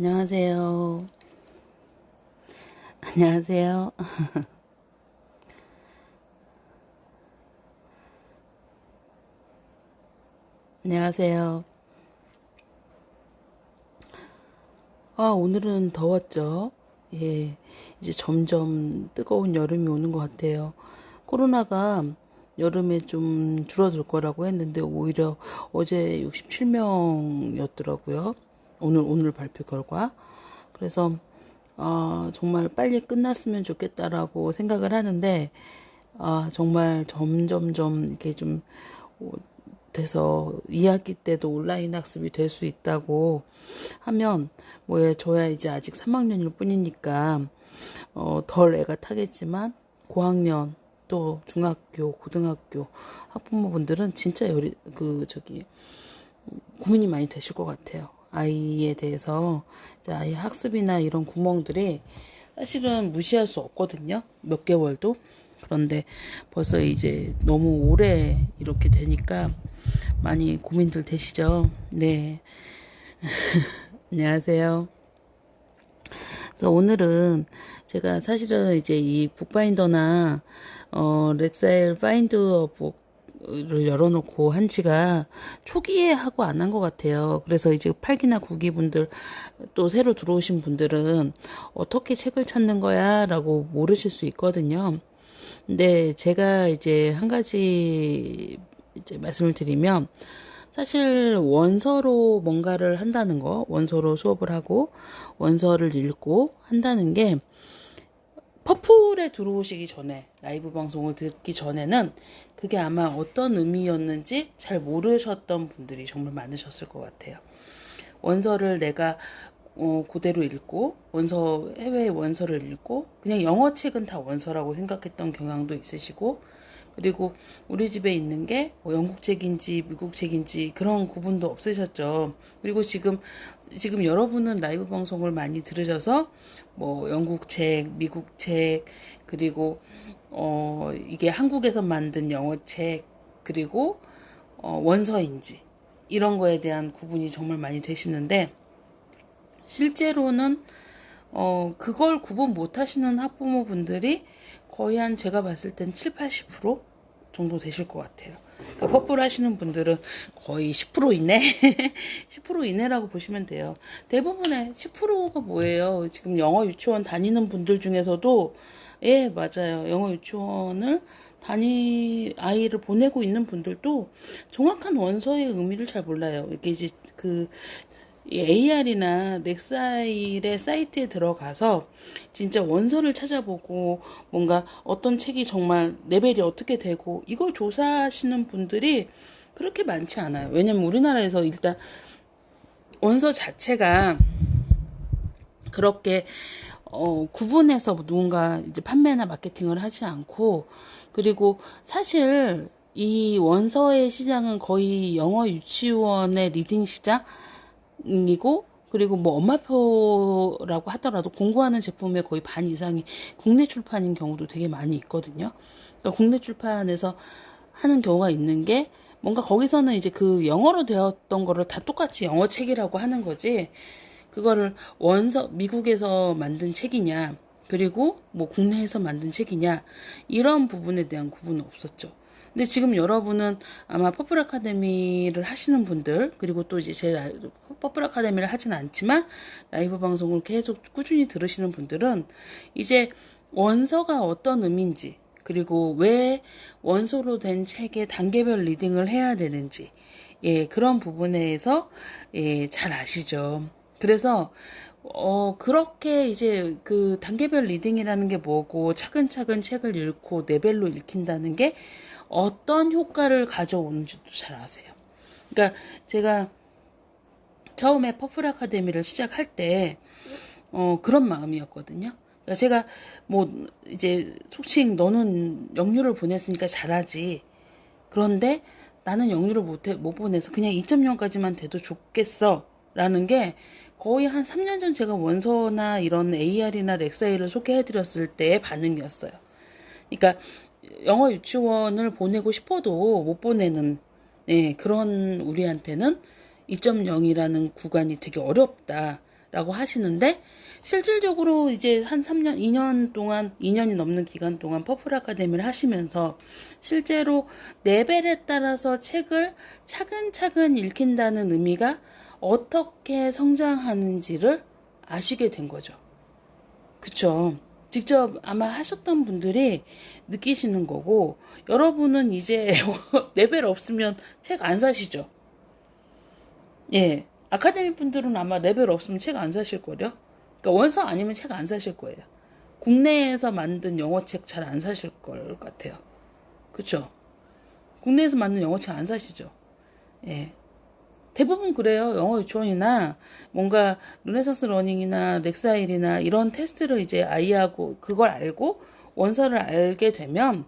안녕하세요. 안녕하세요. 안녕하세요. 오늘은 더웠죠? 예, 이제 점점 뜨거운 여름이 오는 것 같아요. 코로나가 여름에 좀 줄어들 거라고 했는데, 오히려 어제 67명이었더라고요. 오늘 발표 결과. 그래서, 정말 빨리 끝났으면 좋겠다라고 생각을 하는데, 정말 점점점 이렇게 좀 돼서 2학기 때도 온라인 학습이 될 수 있다고 하면 뭐야 저야 이제 아직 3학년일 뿐이니까 덜 애가 타겠지만 고학년 또 중학교 고등학교 학부모분들은 진짜 고민이 많이 되실 것 같아요. 아이에 대해서 이제 아이 학습이나 이런 구멍들이 사실은 무시할 수 없거든요. 몇 개월도. 그런데 벌써 이제 너무 오래 이렇게 되니까 많이 고민들 되시죠? 네. 안녕하세요. 그래서 오늘은 제가 사실은 이제 이 북바인더나 렉사일 파인더 북을 열어놓고 한 지가 초기에 하고 안 한 것 같아요. 그래서 이제 8기나 9기 분들 또 새로 들어오신 분들은 어떻게 책을 찾는 거야? 라고 모르실 수 있거든요. 근데 제가 이제 한 가지 이제 말씀을 드리면 사실 원서로 뭔가를 한다는 거, 원서로 수업을 하고 원서를 읽고 한다는 게 퍼플에 들어오시기 전에 라이브 방송을 듣기 전에는 그게 아마 어떤 의미였는지 잘 모르셨던 분들이 정말 많으셨을 것 같아요. 원서를 내가 그대로 읽고 해외 원서를 읽고 그냥 영어 책은 다 원서라고 생각했던 경향도 있으시고 그리고 우리 집에 있는 게뭐 영국 책인지 미국 책인지 그런 구분도 없으셨죠. 그리고 지금 여러분은 라이브 방송을 많이 들으셔서 뭐 영국 책, 미국 책 그리고 이게 한국에서 만든 영어 책 그리고 원서인지 이런 거에 대한 구분이 정말 많이 되시는데 실제로는 그걸 구분 못 하시는 학부모분들이 거의 한 제가 봤을 땐 7, 80% 정도 되실 것 같아요. 그러니까 퍼플 하시는 분들은 거의 10% 이내? 10% 이내라고 보시면 돼요. 대부분의 10%가 뭐예요? 지금 영어 유치원 다니는 분들 중에서도 예, 맞아요. 영어 유치원을 아이를 보내고 있는 분들도 정확한 원서의 의미를 잘 몰라요. 이게 이제 AR이나 넥사일의 사이트에 들어가서 진짜 원서를 찾아보고 뭔가 어떤 책이 정말 레벨이 어떻게 되고 이걸 조사하시는 분들이 그렇게 많지 않아요. 왜냐면 우리나라에서 일단 원서 자체가 그렇게 구분해서 누군가 이제 판매나 마케팅을 하지 않고 그리고 사실 이 원서의 시장은 거의 영어 유치원의 리딩 시장이고 그리고 뭐 엄마표라고 하더라도 공부하는 제품의 거의 반 이상이 국내 출판인 경우도 되게 많이 있거든요. 그러니까 국내 출판에서 하는 경우가 있는 게 뭔가 거기서는 이제 그 영어로 되었던 거를 다 똑같이 영어 책이라고 하는 거지 그거를 미국에서 만든 책이냐, 그리고 뭐 국내에서 만든 책이냐, 이런 부분에 대한 구분은 없었죠. 근데 지금 여러분은 아마 퍼플 아카데미를 하시는 분들, 그리고 또 이제 퍼플 아카데미를 하진 않지만 라이브 방송을 계속 꾸준히 들으시는 분들은 이제 원서가 어떤 의미인지, 그리고 왜 원서로 된 책의 단계별 리딩을 해야 되는지, 예, 그런 부분에서, 예, 잘 아시죠. 그래서 그렇게 이제 그 단계별 리딩이라는 게 뭐고 차근차근 책을 읽고 레벨로 읽힌다는 게 어떤 효과를 가져오는지도 잘 아세요. 그러니까 제가 처음에 퍼플 아카데미를 시작할 때 그런 마음이었거든요. 그러니까 제가 뭐 이제 속칭 너는 영유를 보냈으니까 잘하지. 그런데 나는 영유를 못 보내서 그냥 2.0까지만 돼도 좋겠어. 라는 게 거의 한 3년 전 제가 원서나 이런 AR이나 렉사이를 소개해드렸을 때의 반응이었어요. 그러니까 영어 유치원을 보내고 싶어도 못 보내는 그런 우리한테는 2.0이라는 구간이 되게 어렵다. 라고 하시는데, 실질적으로 이제 한 3년, 2년 동안, 2년이 넘는 기간 동안 퍼플 아카데미를 하시면서 실제로 레벨에 따라서 책을 차근차근 읽힌다는 의미가 어떻게 성장하는지를 아시게 된 거죠. 그쵸? 직접 아마 하셨던 분들이 느끼시는 거고, 여러분은 이제 레벨 없으면 책 안 사시죠? 예. 아카데미 분들은 아마 레벨 없으면 책 안 사실 거예요. 그러니까 원서 아니면 책 안 사실 거예요. 국내에서 만든 영어책 잘 안 사실 걸 같아요. 그쵸? 국내에서 만든 영어책 안 사시죠? 예. 대부분 그래요. 영어 유치원이나 뭔가 르네상스 러닝이나 렉사일이나 이런 테스트를 이제 아이하고 그걸 알고 원서를 알게 되면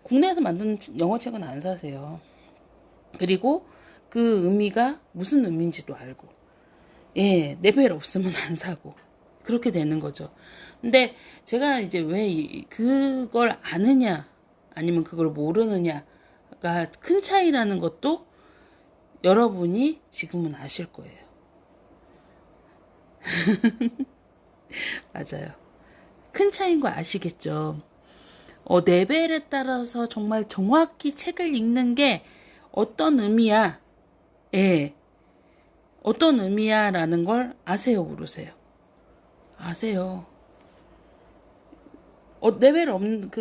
국내에서 만든 영어책은 안 사세요. 그리고 그 의미가 무슨 의미인지도 알고, 예, 레벨 없으면 안 사고 그렇게 되는 거죠. 근데 제가 이제 왜 그걸 아느냐 아니면 그걸 모르느냐가 큰 차이라는 것도 여러분이 지금은 아실 거예요. 맞아요. 큰 차이인 거 아시겠죠? 레벨에 따라서 정말 정확히 책을 읽는 게 어떤 의미야? 예. 어떤 의미야? 라는 걸 아세요? 모르세요? 아세요. 레벨 없는,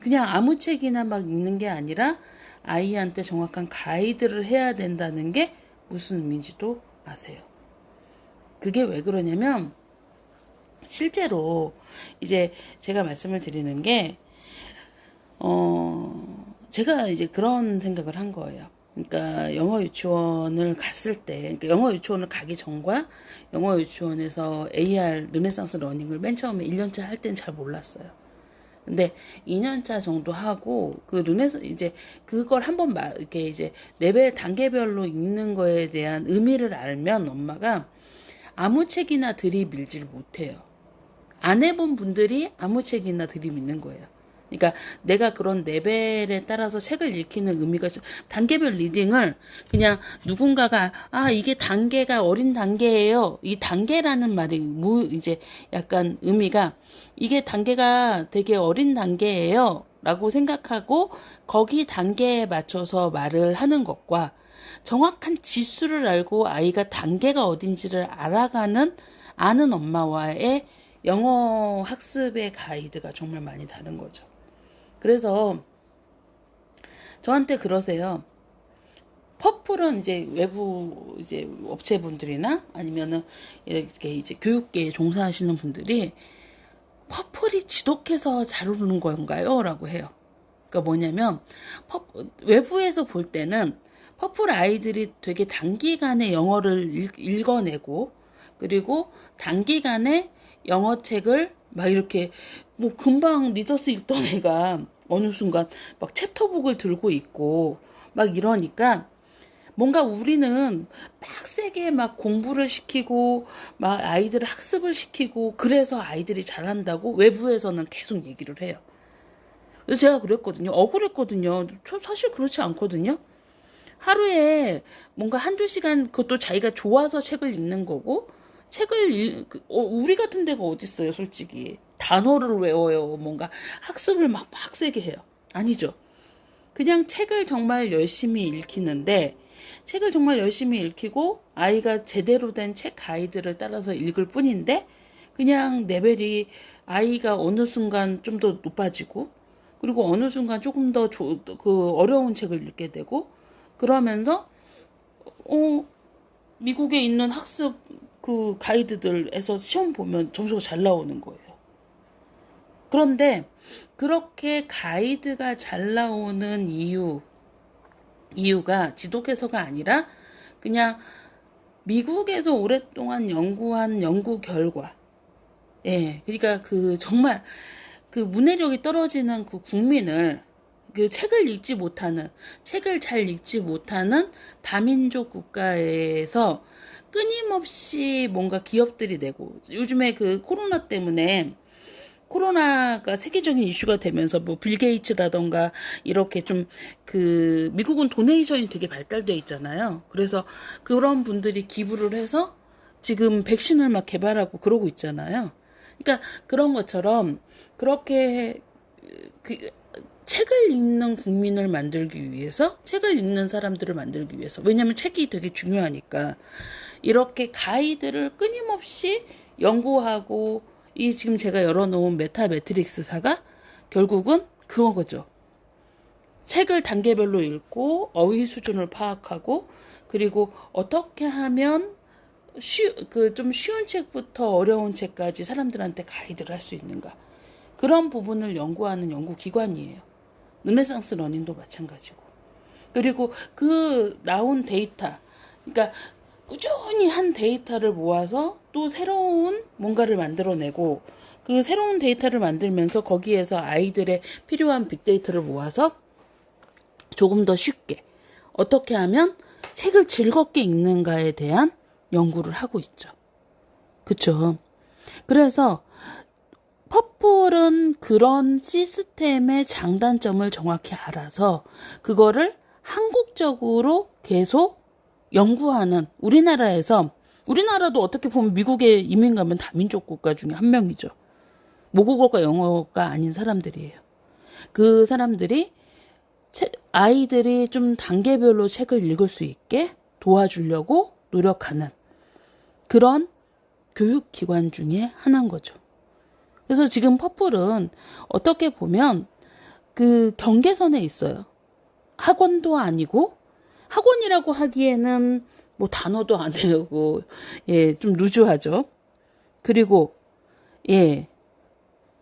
그냥 아무 책이나 막 읽는 게 아니라 아이한테 정확한 가이드를 해야 된다는 게 무슨 의미인지도 아세요. 그게 왜 그러냐면, 실제로 이제 제가 말씀을 드리는 게, 제가 이제 그런 생각을 한 거예요. 그러니까 영어 유치원을 갔을 때, 그러니까 영어 유치원을 가기 전과 영어 유치원에서 AR 르네상스 러닝을 맨 처음에 1년차 할 때는 잘 몰랐어요. 근데 2년차 정도 하고 그 르네상스 이제 그걸 한번 이렇게 이제 레벨 단계별로 읽는 거에 대한 의미를 알면 엄마가 아무 책이나 들이밀질 못해요. 안 해본 분들이 아무 책이나 들이밀는 거예요. 그러니까 내가 그런 레벨에 따라서 책을 읽히는 의미가 단계별 리딩을 그냥 누군가가 이게 단계가 어린 단계예요. 이 단계라는 말이 이제 약간 의미가 이게 단계가 되게 어린 단계예요. 라고 생각하고 거기 단계에 맞춰서 말을 하는 것과 정확한 지수를 알고 아이가 단계가 어딘지를 아는 엄마와의 영어 학습의 가이드가 정말 많이 다른 거죠. 그래서 저한테 그러세요. 퍼플은 이제 외부 이제 업체분들이나 아니면은 이렇게 이제 교육계에 종사하시는 분들이 퍼플이 지독해서 잘 오르는 건가요? 라고 해요. 그러니까 뭐냐면 외부에서 볼 때는 퍼플 아이들이 되게 단기간에 영어를 읽어내고 그리고 단기간에 영어책을 막 이렇게 뭐 금방 리더스 읽던 애가 어느 순간 막 챕터북을 들고 있고 막 이러니까 뭔가 우리는 빡세게 막 공부를 시키고 막 아이들을 학습을 시키고 그래서 아이들이 잘한다고 외부에서는 계속 얘기를 해요. 그래서 제가 그랬거든요. 억울했거든요. 저 사실 그렇지 않거든요. 하루에 뭔가 한두 시간 그것도 자기가 좋아서 책을 읽는 거고 우리 같은 데가 어딨어요, 솔직히. 단어를 외워요. 뭔가 학습을 막 빡세게 해요. 아니죠. 그냥 책을 정말 열심히 읽히는데 책을 정말 열심히 읽히고 아이가 제대로 된 책 가이드를 따라서 읽을 뿐인데 그냥 레벨이 아이가 어느 순간 좀 더 높아지고 그리고 어느 순간 조금 더 어려운 책을 읽게 되고 그러면서 미국에 있는 학습 그 가이드들에서 시험 보면 점수가 잘 나오는 거예요. 그런데 그렇게 가이드가 잘 나오는 이유가 지독해서가 아니라 그냥 미국에서 오랫동안 연구한 연구 결과. 예, 그러니까 정말 문해력이 떨어지는 그 국민을 책을 잘 읽지 못하는 다민족 국가에서 끊임없이 뭔가 기업들이 내고 요즘에 코로나 때문에 코로나가 세계적인 이슈가 되면서 뭐 빌 게이츠라던가 이렇게 좀 미국은 도네이션이 되게 발달돼 있잖아요. 그래서 그런 분들이 기부를 해서 지금 백신을 막 개발하고 그러고 있잖아요. 그러니까 그런 것처럼 그렇게 그 책을 읽는 국민을 만들기 위해서, 책을 읽는 사람들을 만들기 위해서, 왜냐하면 책이 되게 중요하니까 이렇게 가이드를 끊임없이 연구하고, 이 지금 제가 열어놓은 메타 매트릭스사가 결국은 그거죠. 책을 단계별로 읽고 어휘 수준을 파악하고, 그리고 어떻게 하면 좀 쉬운 책부터 어려운 책까지 사람들한테 가이드를 할 수 있는가, 그런 부분을 연구하는 연구기관이에요. 르네상스 러닝도 마찬가지고. 그리고 그 나온 데이터, 그러니까 꾸준히 한 데이터를 모아서 또 새로운 뭔가를 만들어내고, 그 새로운 데이터를 만들면서 거기에서 아이들의 필요한 빅데이터를 모아서 조금 더 쉽게 어떻게 하면 책을 즐겁게 읽는가에 대한 연구를 하고 있죠. 그쵸? 그래서 퍼플은 그런 시스템의 장단점을 정확히 알아서 그거를 한국적으로 계속 연구하는, 우리나라도 어떻게 보면 미국에 이민 가면 다민족 국가 중에 한 명이죠. 모국어가 영어가 아닌 사람들이에요. 그 사람들이 아이들이 좀 단계별로 책을 읽을 수 있게 도와주려고 노력하는 그런 교육기관 중에 하나인 거죠. 그래서 지금 퍼플은 어떻게 보면 그 경계선에 있어요. 학원도 아니고, 학원이라고 하기에는 뭐 단어도 안 되고, 예, 좀 루즈하죠. 그리고, 예,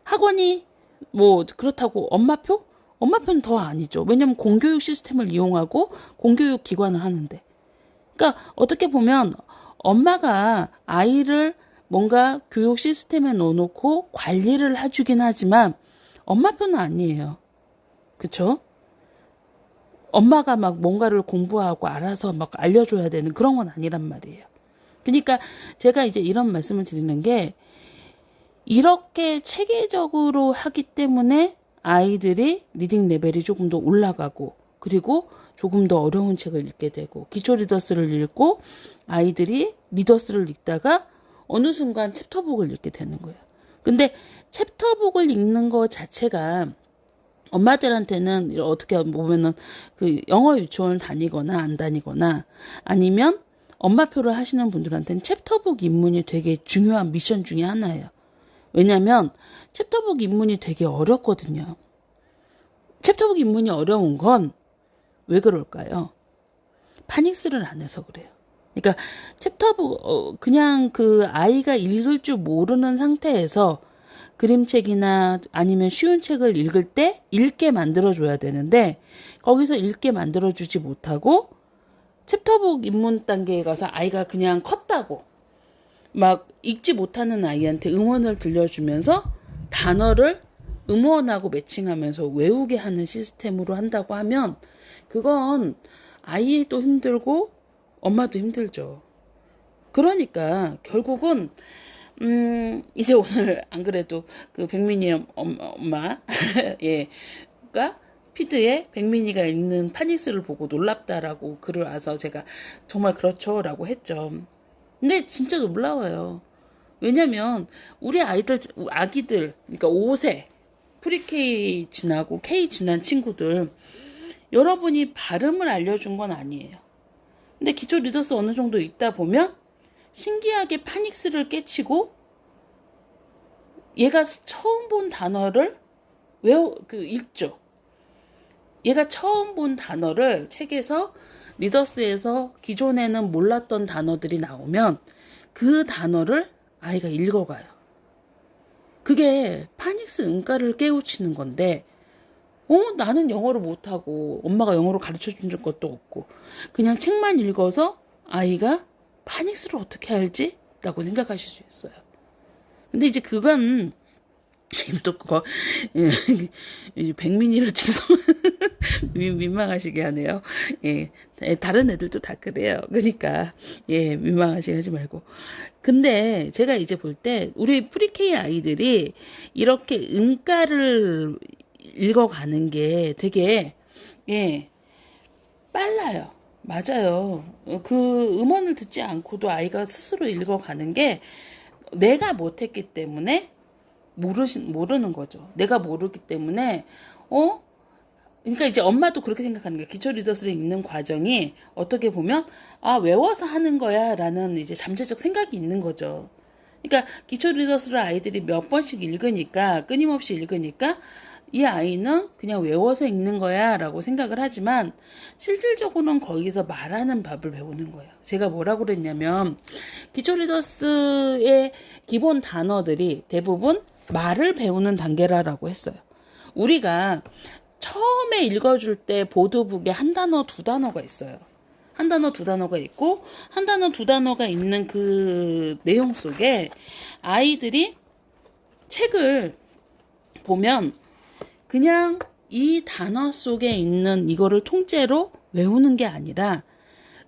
학원이 뭐 그렇다고 엄마표는 더 아니죠. 왜냐면 공교육 시스템을 이용하고 공교육 기관을 하는데. 그러니까 어떻게 보면 엄마가 아이를 뭔가 교육 시스템에 넣어놓고 관리를 해주긴 하지만 엄마표는 아니에요. 그쵸? 엄마가 막 뭔가를 공부하고 알아서 막 알려줘야 되는 그런 건 아니란 말이에요. 그러니까 제가 이제 이런 말씀을 드리는 게, 이렇게 체계적으로 하기 때문에 아이들이 리딩 레벨이 조금 더 올라가고, 그리고 조금 더 어려운 책을 읽게 되고, 기초 리더스를 읽고 아이들이 리더스를 읽다가 어느 순간 챕터북을 읽게 되는 거예요. 근데 챕터북을 읽는 것 자체가 엄마들한테는 어떻게 보면은 그 영어 유치원을 다니거나 안 다니거나 아니면 엄마표를 하시는 분들한테는 챕터북 입문이 되게 중요한 미션 중에 하나예요. 왜냐면 챕터북 입문이 되게 어렵거든요. 챕터북 입문이 어려운 건 왜 그럴까요? 파닉스를 안 해서 그래요. 그러니까 챕터북 그냥 그 아이가 읽을 줄 모르는 상태에서 그림책이나 아니면 쉬운 책을 읽을 때 읽게 만들어줘야 되는데, 거기서 읽게 만들어주지 못하고 챕터북 입문 단계에 가서 아이가 그냥 컸다고 막 읽지 못하는 아이한테 음원을 들려주면서 단어를 음원하고 매칭하면서 외우게 하는 시스템으로 한다고 하면 그건 아이도 힘들고 엄마도 힘들죠. 그러니까 결국은 이제 오늘 안 그래도 그 백민이 엄마 예가 피드에 백민이가 읽는 파닉스를 보고 놀랍다라고 글을 와서 제가 정말 그렇죠라고 했죠. 근데 진짜 놀라워요. 왜냐면 우리 아기들, 그러니까 5세 프리-K 지나고 K 지난 친구들, 여러분이 발음을 알려준 건 아니에요. 근데 기초 리더스 어느 정도 읽다 보면 신기하게 파닉스를 깨치고 얘가 처음 본 단어를 읽죠. 얘가 처음 본 단어를 책에서, 리더스에서 기존에는 몰랐던 단어들이 나오면 그 단어를 아이가 읽어가요. 그게 파닉스 응가를 깨우치는 건데, 나는 영어를 못하고 엄마가 영어로 가르쳐준 것도 없고 그냥 책만 읽어서 아이가 파닉스를 어떻게 알지? 라고 생각하실 수 있어요. 근데 이제 그건 또 그거 백민이를 지금 민망하시게 하네요. 예, 다른 애들도 다 그래요. 그러니까 민망하시게 하지 말고. 근데 제가 이제 볼 때 우리 프리-K 아이들이 이렇게 응가를 읽어가는 게 되게 빨라요. 맞아요. 그 음원을 듣지 않고도 아이가 스스로 읽어가는 게 내가 못했기 때문에 모르는 거죠. 내가 모르기 때문에, 어? 그러니까 이제 엄마도 그렇게 생각하는 거예요. 기초 리더스를 읽는 과정이 어떻게 보면, 아, 외워서 하는 거야. 라는 이제 잠재적 생각이 있는 거죠. 그러니까 기초 리더스를 아이들이 몇 번씩 읽으니까, 끊임없이 읽으니까, 이 아이는 그냥 외워서 읽는 거야 라고 생각을 하지만 실질적으로는 거기서 말하는 법을 배우는 거예요. 제가 뭐라고 그랬냐면 기초 리더스의 기본 단어들이 대부분 말을 배우는 단계라고 했어요. 우리가 처음에 읽어줄 때 보드북에 한 단어, 두 단어가 있어요. 한 단어, 두 단어가 있고 한 단어, 두 단어가 있는 그 내용 속에 아이들이 책을 보면 그냥 이 단어 속에 있는 이거를 통째로 외우는 게 아니라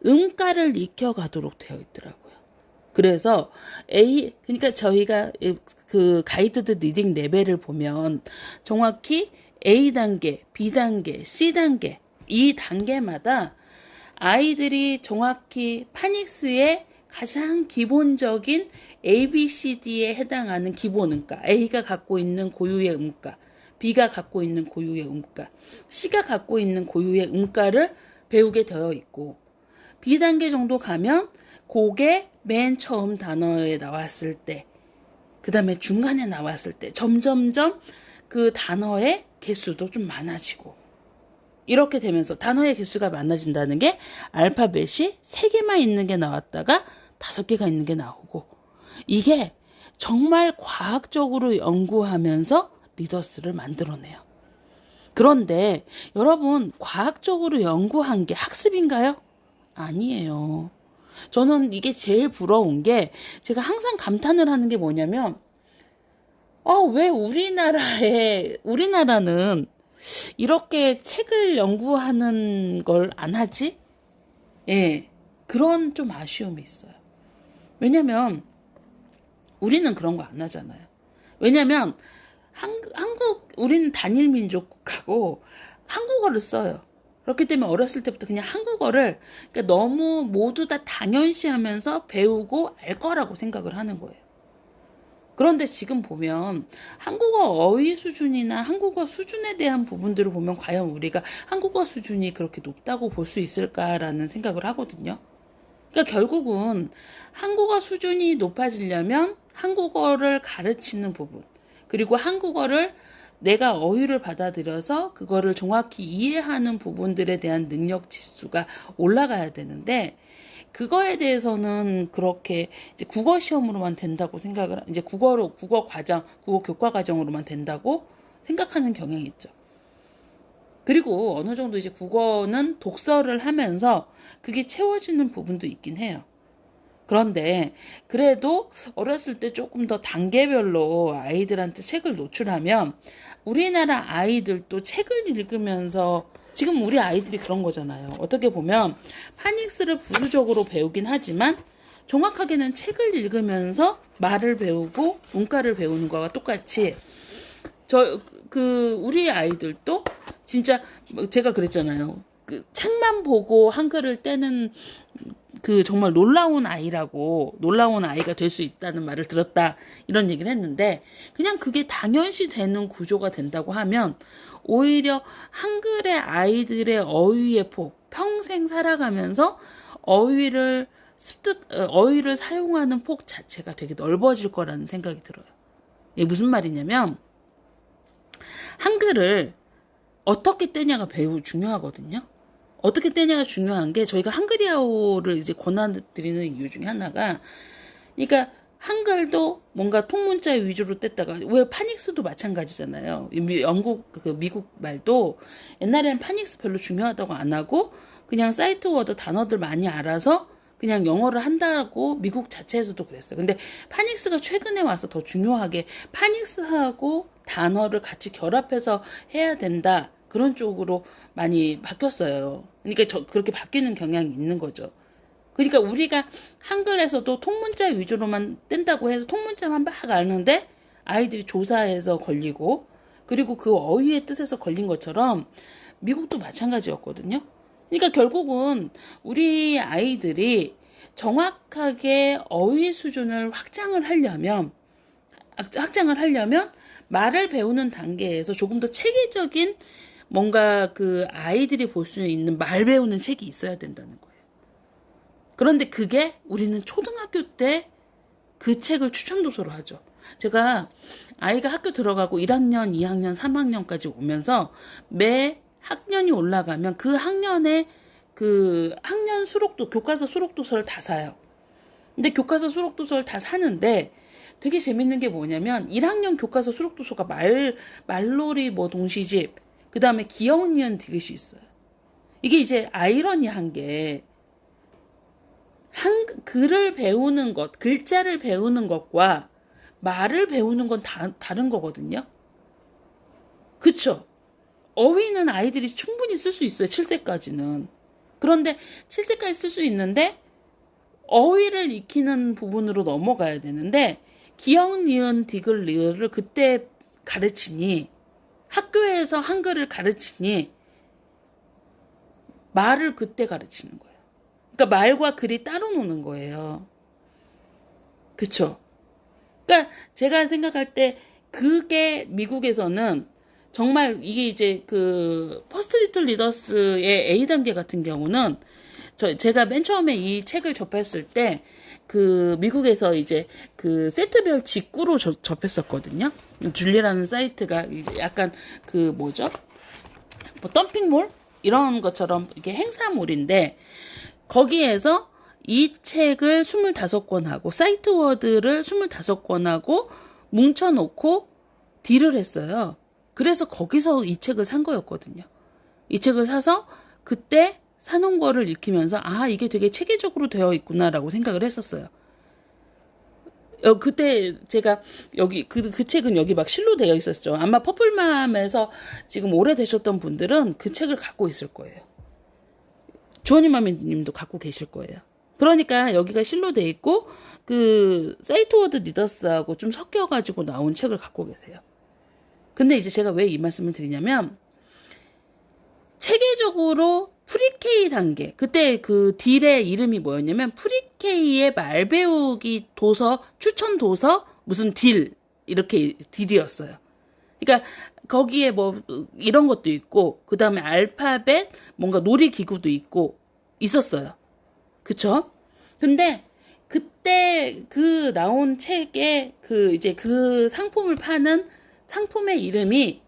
음가를 익혀가도록 되어 있더라고요. 그래서 그러니까 저희가 그 가이드드 리딩 레벨을 보면 정확히 A 단계, B 단계, C 단계, 이 단계마다 아이들이 정확히 파닉스의 가장 기본적인 A, B, C, D에 해당하는 기본 음가, A가 갖고 있는 고유의 음가, B가 갖고 있는 고유의 음가, C가 갖고 있는 고유의 음가를 배우게 되어 있고 B단계 정도 가면 그게 맨 처음 단어에 나왔을 때, 그 다음에 중간에 나왔을 때 점점점 그 단어의 개수도 좀 많아지고 이렇게 되면서 단어의 개수가 많아진다는 게 알파벳이 3개만 있는 게 나왔다가 5개가 있는 게 나오고 이게 정말 과학적으로 연구하면서 리더스를 만들어내요. 그런데 여러분 과학적으로 연구한 게 학습인가요? 아니에요. 저는 이게 제일 부러운 게 제가 항상 감탄을 하는 게 뭐냐면 왜 우리나라는 이렇게 책을 연구하는 걸 안 하지? 예. 그런 좀 아쉬움이 있어요. 왜냐면 우리는 그런 거 안 하잖아요. 왜냐면 우리는 단일 민족국하고 한국어를 써요. 그렇기 때문에 어렸을 때부터 그냥 한국어를 그러니까 너무 모두 다 당연시하면서 배우고 알 거라고 생각을 하는 거예요. 그런데 지금 보면 한국어 어휘 수준이나 한국어 수준에 대한 부분들을 보면 과연 우리가 한국어 수준이 그렇게 높다고 볼 수 있을까라는 생각을 하거든요. 그러니까 결국은 한국어 수준이 높아지려면 한국어를 가르치는 부분, 그리고 한국어를 내가 어휘를 받아들여서 그거를 정확히 이해하는 부분들에 대한 능력 지수가 올라가야 되는데 그거에 대해서는 그렇게 이제 국어 시험으로만 된다고 생각을 이제 국어 교과 과정으로만 된다고 생각하는 경향이 있죠. 그리고 어느 정도 이제 국어는 독서를 하면서 그게 채워지는 부분도 있긴 해요. 그런데 그래도 어렸을 때 조금 더 단계별로 아이들한테 책을 노출하면 우리나라 아이들도 책을 읽으면서 지금 우리 아이들이 그런 거잖아요. 어떻게 보면 파닉스를 부수적으로 배우긴 하지만 정확하게는 책을 읽으면서 말을 배우고 문과를 배우는 거와 똑같이 우리 아이들도 진짜 제가 그랬잖아요. 그 책만 보고 한글을 떼는 그 정말 놀라운 아이가 될 수 있다는 말을 들었다 이런 얘기를 했는데 그냥 그게 당연시 되는 구조가 된다고 하면 오히려 한글의 아이들의 어휘의 폭 평생 살아가면서 어휘를 사용하는 폭 자체가 되게 넓어질 거라는 생각이 들어요. 이게 무슨 말이냐면 한글을 어떻게 떼냐가 매우 중요하거든요. 어떻게 떼냐가 중요한 게 저희가 한글이야오를 이제 권해드리는 이유 중에 하나가 그러니까 한글도 뭔가 통문자 위주로 뗐다가 왜 파닉스도 마찬가지잖아요. 미국 말도 옛날에는 파닉스 별로 중요하다고 안 하고 그냥 사이트 워드 단어들 많이 알아서 그냥 영어를 한다고 미국 자체에서도 그랬어요. 근데 파닉스가 최근에 와서 더 중요하게 파닉스하고 단어를 같이 결합해서 해야 된다. 그런 쪽으로 많이 바뀌었어요. 그러니까 그렇게 바뀌는 경향이 있는 거죠. 그러니까 우리가 한글에서도 통문자 위주로만 뗀다고 해서 통문자만 막 아는데 아이들이 조사해서 걸리고 그리고 그 어휘의 뜻에서 걸린 것처럼 미국도 마찬가지였거든요. 그러니까 결국은 우리 아이들이 정확하게 어휘 수준을 확장을 하려면 말을 배우는 단계에서 조금 더 체계적인 뭔가 그 아이들이 볼 수 있는 말 배우는 책이 있어야 된다는 거예요. 그런데 그게 우리는 초등학교 때 그 책을 추천 도서로 하죠. 제가 아이가 학교 들어가고 1학년, 2학년, 3학년까지 오면서 매 학년이 올라가면 그 학년의 그 학년 수록도, 교과서 수록도서를 다 사요. 근데 교과서 수록도서를 다 사는데 되게 재밌는 게 뭐냐면 1학년 교과서 수록도서가 말놀이 뭐 동시집, 그 다음에 기억 니은 디귿이 있어요. 이게 이제 아이러니한 게 글을 배우는 것, 글자를 배우는 것과 말을 배우는 건 다른 거거든요. 그쵸? 어휘는 아이들이 충분히 쓸 수 있어요. 7세까지는. 그런데 7세까지 쓸 수 있는데 어휘를 익히는 부분으로 넘어가야 되는데 기억, 니은, 디귿, 리을을 그때 가르치니 학교에서 한글을 가르치니 말을 그때 가르치는 거예요. 그러니까 말과 글이 따로 노는 거예요. 그쵸? 그러니까 제가 생각할 때 그게 미국에서는 정말 이게 이제 그 퍼스트 리틀 리더스의 A단계 같은 경우는 제가 맨 처음에 이 책을 접했을 때 그 미국에서 이제 그 세트별 직구로 접했었거든요. 줄리라는 사이트가 약간 그 뭐죠? 뭐 덤핑몰? 이런 것처럼 이게 행사몰인데 거기에서 이 책을 25권하고 사이트 워드를 25권하고 뭉쳐놓고 딜을 했어요. 그래서 거기서 이 책을 산 거였거든요. 이 책을 사서 그때 사놓은 거를 읽히면서 아 이게 되게 체계적으로 되어 있구나라고 생각을 했었어요. 그때 제가 여기 그 책은 여기 막 실로 되어 있었죠. 아마 퍼플맘에서 지금 오래되셨던 분들은 그 책을 갖고 있을 거예요. 주원이마미님도 갖고 계실 거예요. 그러니까 여기가 실로 돼 있고 그 사이트 워드 리더스하고 좀 섞여가지고 나온 책을 갖고 계세요. 근데 이제 제가 왜 이 말씀을 드리냐면 체계적으로 프리케이 단계, 그때 그 딜의 이름이 뭐였냐면 프리케이의 말 배우기 도서, 추천 도서, 무슨 딜, 이렇게 딜이었어요. 그러니까 거기에 뭐 이런 것도 있고, 그 다음에 알파벳, 뭔가 놀이기구도 있고, 있었어요. 그쵸? 근데 그때 그 나온 책에 그 이제 그 상품을 파는 상품의 이름이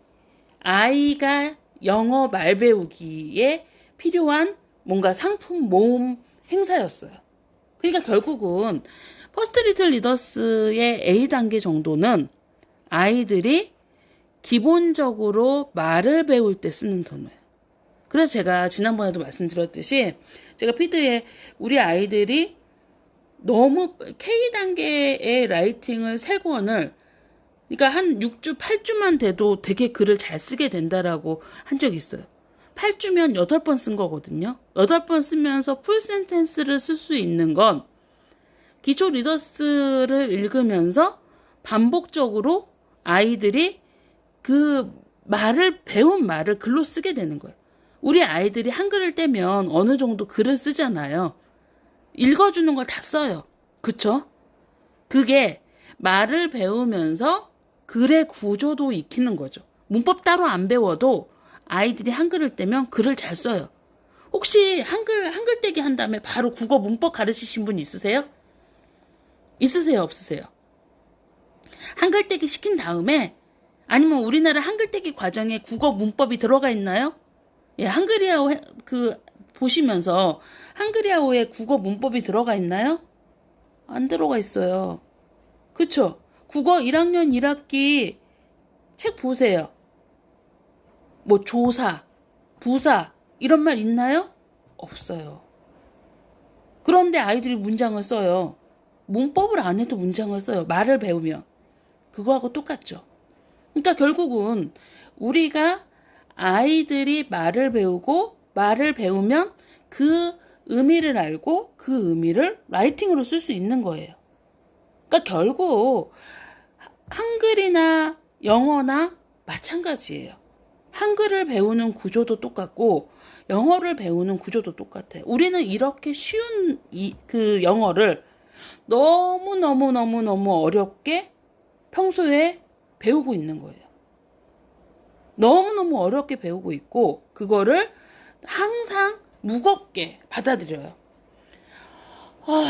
아이가 영어 말 배우기에 필요한 뭔가 상품 모음 행사였어요. 그러니까 결국은 퍼스트 리틀 리더스의 A단계 정도는 아이들이 기본적으로 말을 배울 때 쓰는 단어예요. 그래서 제가 지난번에도 말씀드렸듯이 제가 피드에 우리 아이들이 너무 K단계의 라이팅을 3권을 그러니까 한 6주, 8주만 돼도 되게 글을 잘 쓰게 된다라고 한 적이 있어요. 8주면 8번 쓴 거거든요. 8번 쓰면서 풀 센텐스를 쓸 수 있는 건 기초 리더스를 읽으면서 반복적으로 아이들이 그 배운 말을 글로 쓰게 되는 거예요. 우리 아이들이 한글을 떼면 어느 정도 글을 쓰잖아요. 읽어주는 걸 다 써요. 그쵸? 그게 말을 배우면서 글의 구조도 익히는 거죠. 문법 따로 안 배워도 아이들이 한글을 떼면 글을 잘 써요. 혹시 한글 떼기 한 다음에 바로 국어 문법 가르치신 분 있으세요? 있으세요? 없으세요? 한글 떼기 시킨 다음에 아니면 우리나라 한글 떼기 과정에 국어 문법이 들어가 있나요? 예, 한글이아오 보시면서 한글이아오에 국어 문법이 들어가 있나요? 안 들어가 있어요. 그쵸? 국어 1학년 1학기 책 보세요. 뭐 조사, 부사 이런 말 있나요? 없어요. 그런데 아이들이 문장을 써요. 문법을 안 해도 문장을 써요. 말을 배우면. 그거하고 똑같죠. 그러니까 결국은 우리가 아이들이 말을 배우고 말을 배우면 그 의미를 알고 그 의미를 라이팅으로 쓸 수 있는 거예요. 그러니까 결국 한글이나 영어나 마찬가지예요. 한글을 배우는 구조도 똑같고 영어를 배우는 구조도 똑같아요. 우리는 이렇게 쉬운 그 영어를 너무 어렵게 평소에 배우고 있는 거예요. 너무너무 어렵게 배우고 있고 그거를 항상 무겁게 받아들여요. 아휴,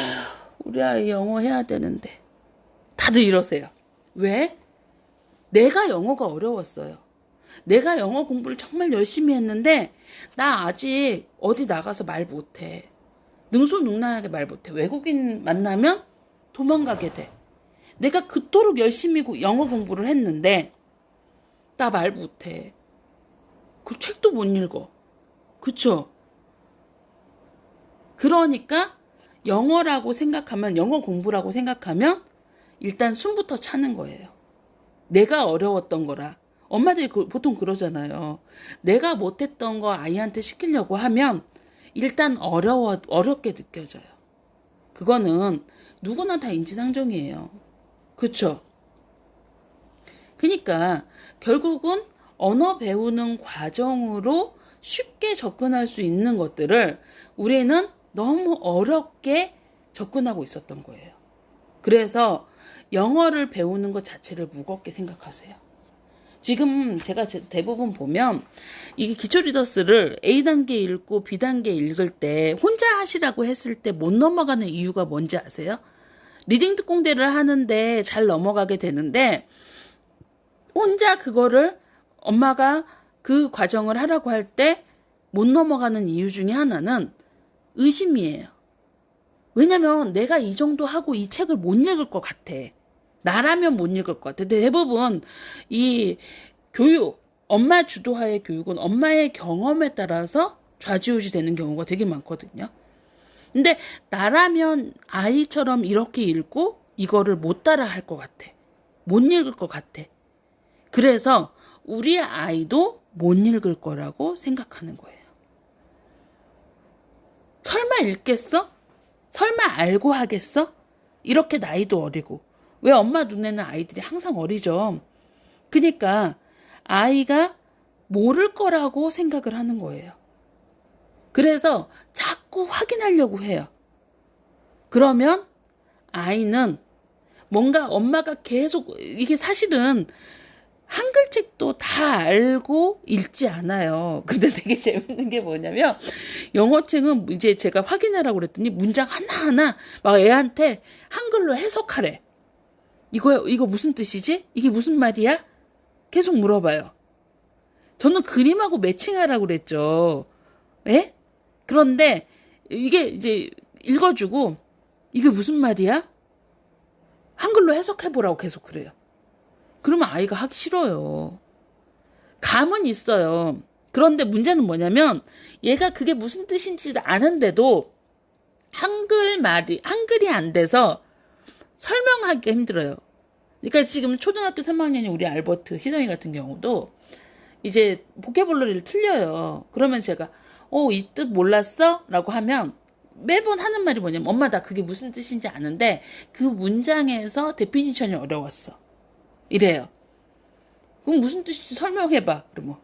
우리 아이 영어 해야 되는데. 다들 이러세요. 왜? 내가 영어가 어려웠어요. 내가 영어 공부를 정말 열심히 했는데 나 아직 어디 나가서 말 못해. 능수능란하게 말 못해. 외국인 만나면 도망가게 돼. 내가 그토록 열심히 영어 공부를 했는데 나 말 못해. 그 책도 못 읽어. 그쵸? 그러니까 영어라고 생각하면, 영어 공부라고 생각하면 일단 숨부터 차는 거예요. 내가 어려웠던 거라. 엄마들이 보통 그러잖아요. 내가 못했던 거 아이한테 시키려고 하면 일단 어렵게 느껴져요. 그거는 누구나 다 인지상정이에요. 그쵸? 그러니까 결국은 언어 배우는 과정으로 쉽게 접근할 수 있는 것들을 우리는 너무 어렵게 접근하고 있었던 거예요. 그래서 영어를 배우는 것 자체를 무겁게 생각하세요. 지금 제가 대부분 보면 이게 기초 리더스를 A단계 읽고 B단계 읽을 때 혼자 하시라고 했을 때 못 넘어가는 이유가 뭔지 아세요? 리딩 특공대를 하는데 잘 넘어가게 되는데 혼자 그거를 엄마가 그 과정을 하라고 할 때 못 넘어가는 이유 중에 하나는 의심이에요. 왜냐면 내가 이 정도 하고 이 책을 못 읽을 것 같아. 나라면 못 읽을 것 같아. 대부분 이 교육, 엄마 주도하의 교육은 엄마의 경험에 따라서 좌지우지 되는 경우가 되게 많거든요. 근데 나라면 아이처럼 이렇게 읽고 이거를 못 따라 할 것 같아. 못 읽을 것 같아. 그래서 우리 아이도 못 읽을 거라고 생각하는 거예요. 설마 읽겠어? 설마 알고 하겠어? 이렇게 나이도 어리고. 왜 엄마 눈에는 아이들이 항상 어리죠? 그러니까 아이가 모를 거라고 생각을 하는 거예요. 그래서 자꾸 확인하려고 해요. 그러면 아이는 뭔가 엄마가 계속, 이게 사실은 한글책도 다 알고 읽지 않아요. 근데 되게 재밌는 게 뭐냐면 영어책은 이제 제가 확인하라고 그랬더니 문장 하나하나 막 애한테 한글로 해석하래. 이거 무슨 뜻이지? 이게 무슨 말이야? 계속 물어봐요. 저는 그림하고 매칭하라고 그랬죠. 예? 그런데 이게 이제 읽어주고 이게 무슨 말이야? 한글로 해석해보라고 계속 그래요. 그러면 아이가 하기 싫어요. 감은 있어요. 그런데 문제는 뭐냐면 얘가 그게 무슨 뜻인지 아는데도 한글이 안 돼서 설명하기가 힘들어요. 그러니까 지금 초등학교 3학년이 우리 알버트, 희정이 같은 경우도 이제 보케블러리를 틀려요. 그러면 제가 이 뜻 몰랐어? 라고 하면 매번 하는 말이 뭐냐면 엄마 나 그게 무슨 뜻인지 아는데 그 문장에서 데피니션이 어려웠어. 이래요. 그럼 무슨 뜻인지 설명해봐. 그러면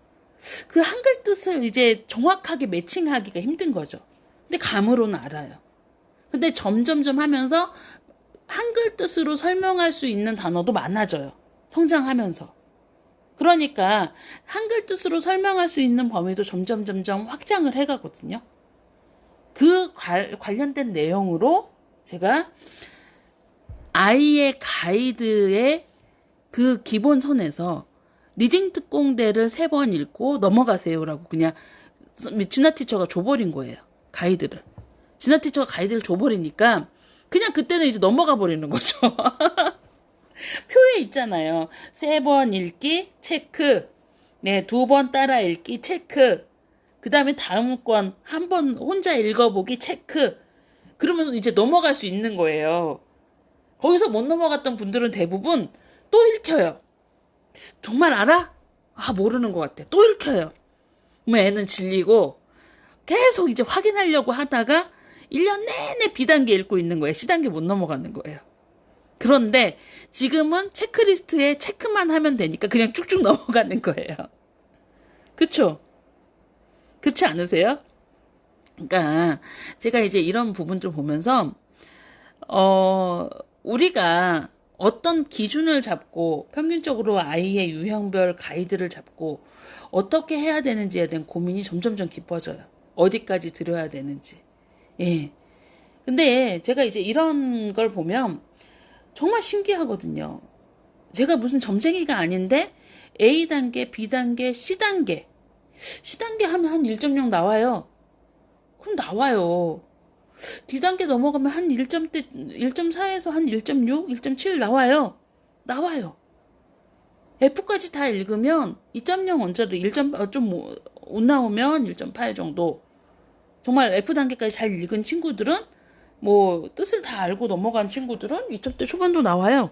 그 한글 뜻을 이제 정확하게 매칭하기가 힘든 거죠. 근데 감으로는 알아요. 근데 점점점 하면서 한글 뜻으로 설명할 수 있는 단어도 많아져요. 성장하면서. 그러니까 한글 뜻으로 설명할 수 있는 범위도 점점 확장을 해가거든요. 그 관련된 내용으로 제가 아이의 가이드의 그 기본선에서 리딩 특공대를 3번 읽고 넘어가세요라고 그냥 진아 티처가 줘버린 거예요. 가이드를. 진아 티처가 가이드를 줘버리니까 그냥 그때는 이제 넘어가 버리는 거죠. 표에 있잖아요. 3번 읽기 체크. 네, 2번 따라 읽기 체크. 그 다음에 다음 건 한 번 혼자 읽어보기 체크. 그러면서 이제 넘어갈 수 있는 거예요. 거기서 못 넘어갔던 분들은 대부분 또 읽혀요. 정말 알아? 모르는 것 같아. 또 읽혀요. 그러면 애는 질리고 계속 이제 확인하려고 하다가 1년 내내 B단계 읽고 있는 거예요. C단계 못 넘어가는 거예요. 그런데 지금은 체크리스트에 체크만 하면 되니까 그냥 쭉쭉 넘어가는 거예요. 그쵸? 그렇지 않으세요? 그러니까 제가 이제 이런 부분들 보면서 어 우리가 어떤 기준을 잡고 평균적으로 아이의 유형별 가이드를 잡고 어떻게 해야 되는지에 대한 고민이 점점점 깊어져요. 어디까지 들여야 되는지. 예. 근데 제가 이제 이런 걸 보면 정말 신기하거든요. 제가 무슨 점쟁이가 아닌데 A단계, B단계, C단계. C단계 하면 한 1.0 나와요. 그럼 나와요. D단계 넘어가면 한 1점대, 1.4에서 한 1.6, 1.7 나와요. 나와요. F까지 다 읽으면 2.0 언저리 1점, 못 나오면 1.8 정도. 정말 F단계까지 잘 읽은 친구들은 뭐 뜻을 다 알고 넘어간 친구들은 2점대 초반도 나와요.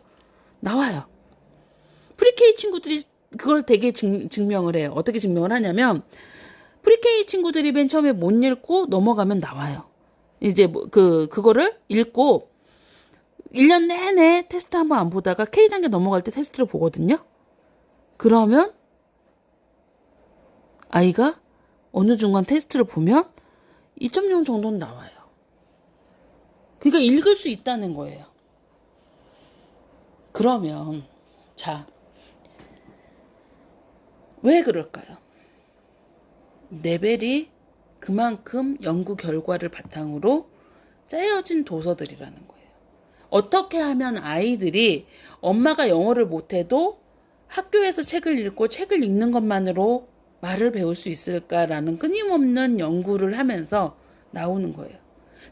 나와요. 프리케이 친구들이 그걸 되게 증명을 해요. 어떻게 증명을 하냐면 프리케이 친구들이 맨 처음에 못 읽고 넘어가면 나와요. 이제 뭐 그거를 읽고 1년 내내 테스트 한번 안 보다가 K단계 넘어갈 때 테스트를 보거든요. 그러면 아이가 어느 중간 테스트를 보면 2.0 정도는 나와요. 그러니까 읽을 수 있다는 거예요. 그러면 자, 왜 그럴까요? 레벨이 그만큼 연구 결과를 바탕으로 짜여진 도서들이라는 거예요. 어떻게 하면 아이들이 엄마가 영어를 못해도 학교에서 책을 읽고 책을 읽는 것만으로 말을 배울 수 있을까라는 끊임없는 연구를 하면서 나오는 거예요.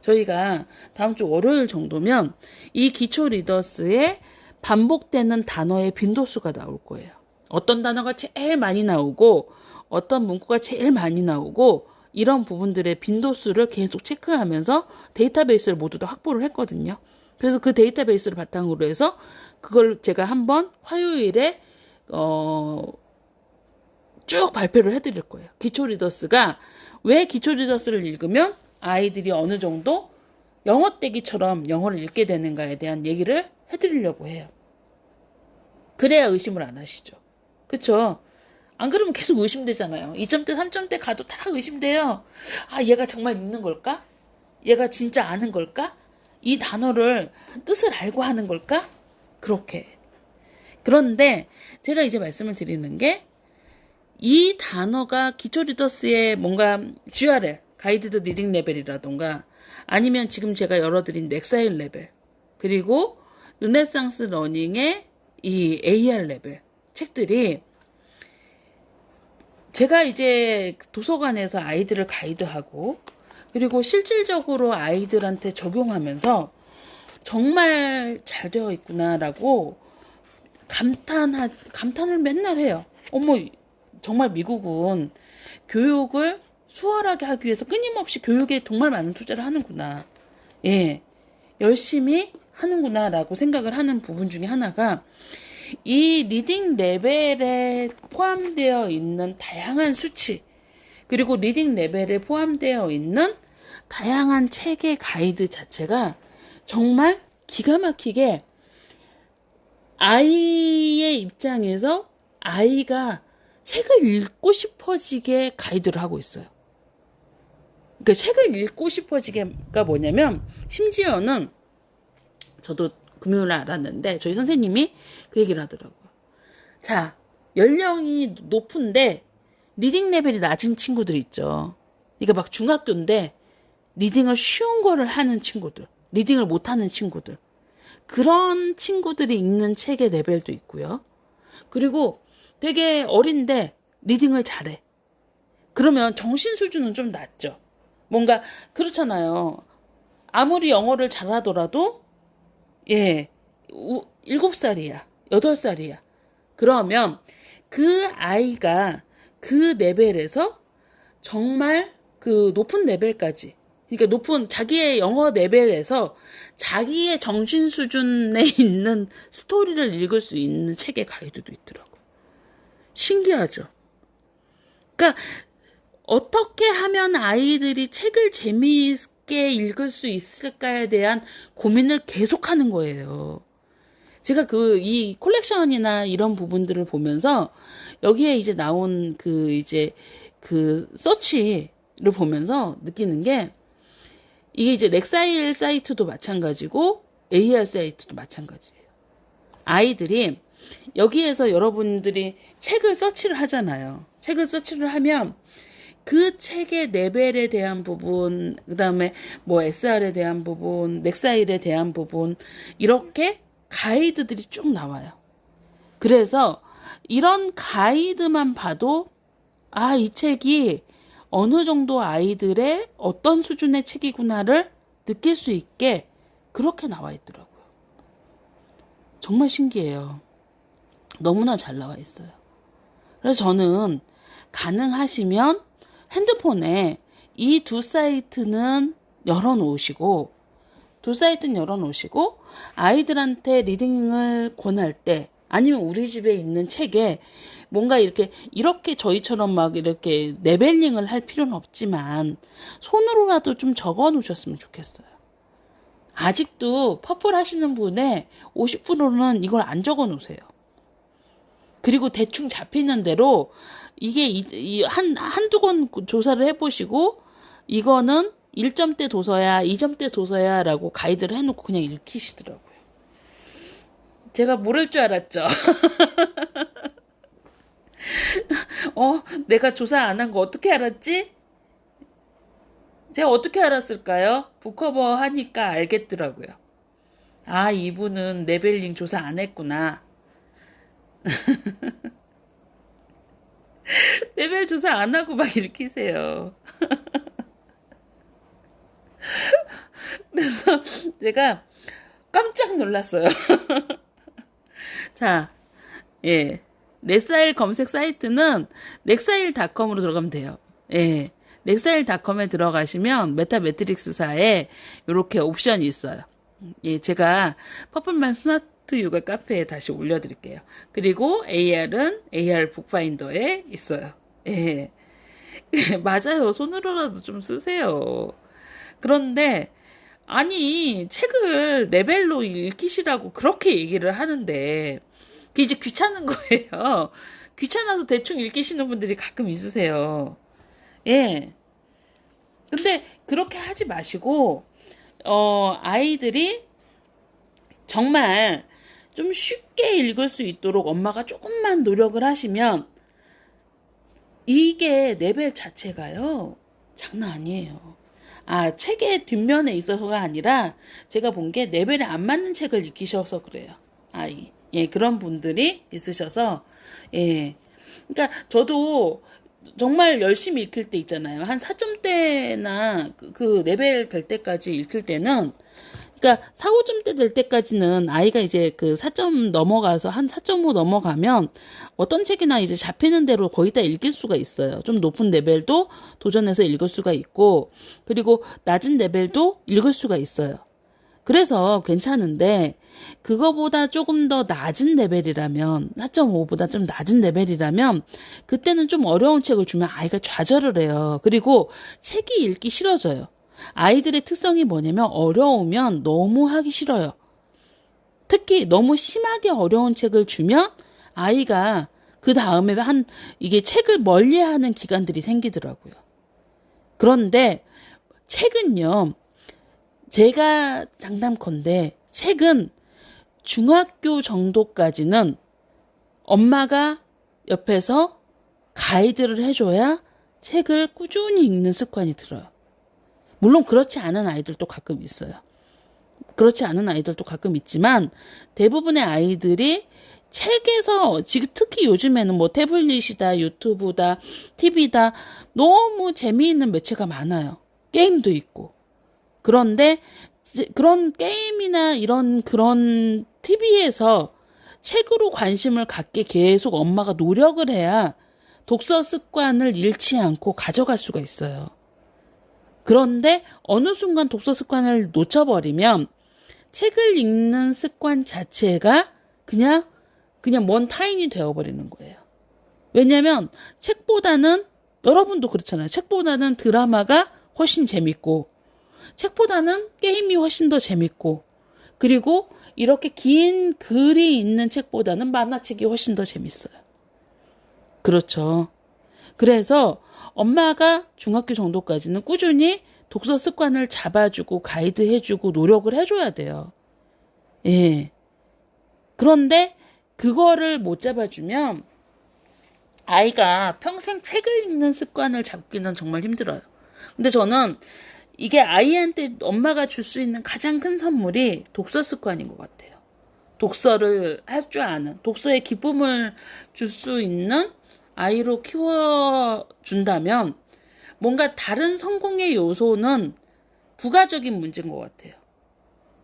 저희가 다음 주 월요일 정도면 이 기초 리더스의 반복되는 단어의 빈도수가 나올 거예요. 어떤 단어가 제일 많이 나오고 어떤 문구가 제일 많이 나오고 이런 부분들의 빈도수를 계속 체크하면서 데이터베이스를 모두 다 확보를 했거든요. 그래서 그 데이터베이스를 바탕으로 해서 그걸 제가 한번 화요일에 쭉 발표를 해드릴 거예요. 기초 리더스가 왜 기초 리더스를 읽으면 아이들이 어느 정도 영어 떼기처럼 영어를 읽게 되는가에 대한 얘기를 해드리려고 해요. 그래야 의심을 안 하시죠. 그쵸? 안 그러면 계속 의심되잖아요. 2점대, 3점대 가도 다 의심돼요. 아, 얘가 정말 읽는 걸까? 얘가 진짜 아는 걸까? 이 단어를 뜻을 알고 하는 걸까? 그렇게. 그런데 제가 이제 말씀을 드리는 게 이 단어가 기초 리더스의 뭔가 GRL, 가이드드 리딩 레벨이라던가 아니면 지금 제가 열어드린 넥사일 레벨 그리고 르네상스 러닝의 이 AR 레벨 책들이 제가 이제 도서관에서 아이들을 가이드하고 그리고 실질적으로 아이들한테 적용하면서 정말 잘 되어 있구나라고 감탄을 맨날 해요. 어머, 정말 미국은 교육을 수월하게 하기 위해서 끊임없이 교육에 정말 많은 투자를 하는구나. 예. 열심히 하는구나라고 생각을 하는 부분 중에 하나가 이 리딩 레벨에 포함되어 있는 다양한 수치, 그리고 리딩 레벨에 포함되어 있는 다양한 책의 가이드 자체가 정말 기가 막히게 아이의 입장에서 아이가 책을 읽고 싶어지게 가이드를 하고 있어요. 그러니까 책을 읽고 싶어지게가 뭐냐면 심지어는 저도 금요일에 알았는데 저희 선생님이 그 얘기를 하더라고요. 자, 연령이 높은데 리딩 레벨이 낮은 친구들 있죠. 그러니까 막 중학교인데 리딩을 쉬운 거를 하는 친구들, 리딩을 못하는 친구들, 그런 친구들이 읽는 책의 레벨도 있고요. 그리고 되게 어린데 리딩을 잘해. 그러면 정신 수준은 좀 낮죠. 뭔가 그렇잖아요. 아무리 영어를 잘하더라도 7살이야, 8살이야. 그러면 그 아이가 그 레벨에서 정말 그 높은 레벨까지, 그러니까 높은 자기의 영어 레벨에서 자기의 정신 수준에 있는 스토리를 읽을 수 있는 책의 가이드도 있더라고. 신기하죠? 그러니까 어떻게 하면 아이들이 책을 재미있게 읽을 수 있을까에 대한 고민을 계속하는 거예요. 제가 이 콜렉션이나 이런 부분들을 보면서 여기에 이제 나온 서치를 보면서 느끼는 게 이게 이제 렉사일 사이트도 마찬가지고 AR 사이트도 마찬가지예요. 아이들이 여기에서 여러분들이 책을 서치를 하잖아요. 책을 서치를 하면 그 책의 레벨에 대한 부분, 그 다음에 뭐 SR에 대한 부분, 넥사일에 대한 부분, 이렇게 가이드들이 쭉 나와요. 그래서 이런 가이드만 봐도 이 책이 어느 정도 아이들의 어떤 수준의 책이구나를 느낄 수 있게 그렇게 나와 있더라고요. 정말 신기해요. 너무나 잘 나와 있어요. 그래서 저는 가능하시면 핸드폰에 이 두 사이트는 열어놓으시고 아이들한테 리딩을 권할 때 아니면 우리 집에 있는 책에 뭔가 이렇게 저희처럼 막 이렇게 레벨링을 할 필요는 없지만 손으로라도 좀 적어 놓으셨으면 좋겠어요. 아직도 퍼플 하시는 분의 50%는 이걸 안 적어 놓으세요. 그리고 대충 잡히는 대로 이게 한두 권 조사를 해보시고 이거는 1점대 도서야, 2점대 도서야 라고 가이드를 해놓고 그냥 읽히시더라고요. 제가 모를 줄 알았죠. 내가 조사 안 한 거 어떻게 알았지? 제가 어떻게 알았을까요? 북커버 하니까 알겠더라고요. 이분은 레벨링 조사 안 했구나. 레벨 조사 안 하고 막 읽히세요. 그래서 제가 깜짝 놀랐어요. 자, 넥사일 검색 사이트는 넥사일닷컴으로 들어가면 돼요. 넥사일닷컴에 들어가시면 메타매트릭스사에 이렇게 옵션이 있어요. 제가 퍼플만 스마트 육아 카페에 다시 올려드릴게요. 그리고 AR은 AR 북파인더에 있어요. 맞아요. 손으로라도 좀 쓰세요. 그런데 책을 레벨로 읽히시라고 그렇게 얘기를 하는데 그게 이제 귀찮은 거예요. 귀찮아서 대충 읽히시는 분들이 가끔 있으세요. 근데 그렇게 하지 마시고 아이들이 정말 좀 쉽게 읽을 수 있도록 엄마가 조금만 노력을 하시면 이게 레벨 자체가요 장난 아니에요. 책의 뒷면에 있어서가 아니라 제가 본 게 레벨에 안 맞는 책을 읽히셔서 그래요. 그런 분들이 있으셔서 그러니까 저도 정말 열심히 읽힐 때 있잖아요. 한 4점대나 그 레벨 될 때까지 읽힐 때는 그러니까 4, 5점대 될 때까지는 아이가 이제 그 4점 넘어가서 한 4.5 넘어가면 어떤 책이나 이제 잡히는 대로 거의 다 읽을 수가 있어요. 좀 높은 레벨도 도전해서 읽을 수가 있고 그리고 낮은 레벨도 읽을 수가 있어요. 그래서 괜찮은데 그거보다 조금 더 낮은 레벨이라면 4.5보다 좀 낮은 레벨이라면 그때는 좀 어려운 책을 주면 아이가 좌절을 해요. 그리고 책이 읽기 싫어져요. 아이들의 특성이 뭐냐면 어려우면 너무 하기 싫어요. 특히 너무 심하게 어려운 책을 주면 아이가 그 다음에 이게 책을 멀리하는 기간들이 생기더라고요. 그런데 책은요, 제가 장담컨대 책은 중학교 정도까지는 엄마가 옆에서 가이드를 해줘야 책을 꾸준히 읽는 습관이 들어요. 물론 그렇지 않은 아이들도 가끔 있어요. 그렇지 않은 아이들도 가끔 있지만 대부분의 아이들이 책에서 지금 특히 요즘에는 뭐 태블릿이다, 유튜브다, TV다 너무 재미있는 매체가 많아요. 게임도 있고. 그런데 그런 게임이나 그런 TV에서 책으로 관심을 갖게 계속 엄마가 노력을 해야 독서 습관을 잃지 않고 가져갈 수가 있어요. 그런데 어느 순간 독서 습관을 놓쳐버리면 책을 읽는 습관 자체가 그냥 먼 타인이 되어버리는 거예요. 왜냐면 책보다는 여러분도 그렇잖아요. 책보다는 드라마가 훨씬 재밌고 책보다는 게임이 훨씬 더 재밌고 그리고 이렇게 긴 글이 있는 책보다는 만화책이 훨씬 더 재밌어요. 그렇죠. 그래서 엄마가 중학교 정도까지는 꾸준히 독서 습관을 잡아주고 가이드해주고 노력을 해줘야 돼요. 예. 그런데 그거를 못 잡아주면 아이가 평생 책을 읽는 습관을 잡기는 정말 힘들어요. 근데 저는 이게 아이한테 엄마가 줄 수 있는 가장 큰 선물이 독서 습관인 것 같아요. 독서를 할 줄 아는, 독서의 기쁨을 줄 수 있는 아이로 키워준다면 뭔가 다른 성공의 요소는 부가적인 문제인 것 같아요.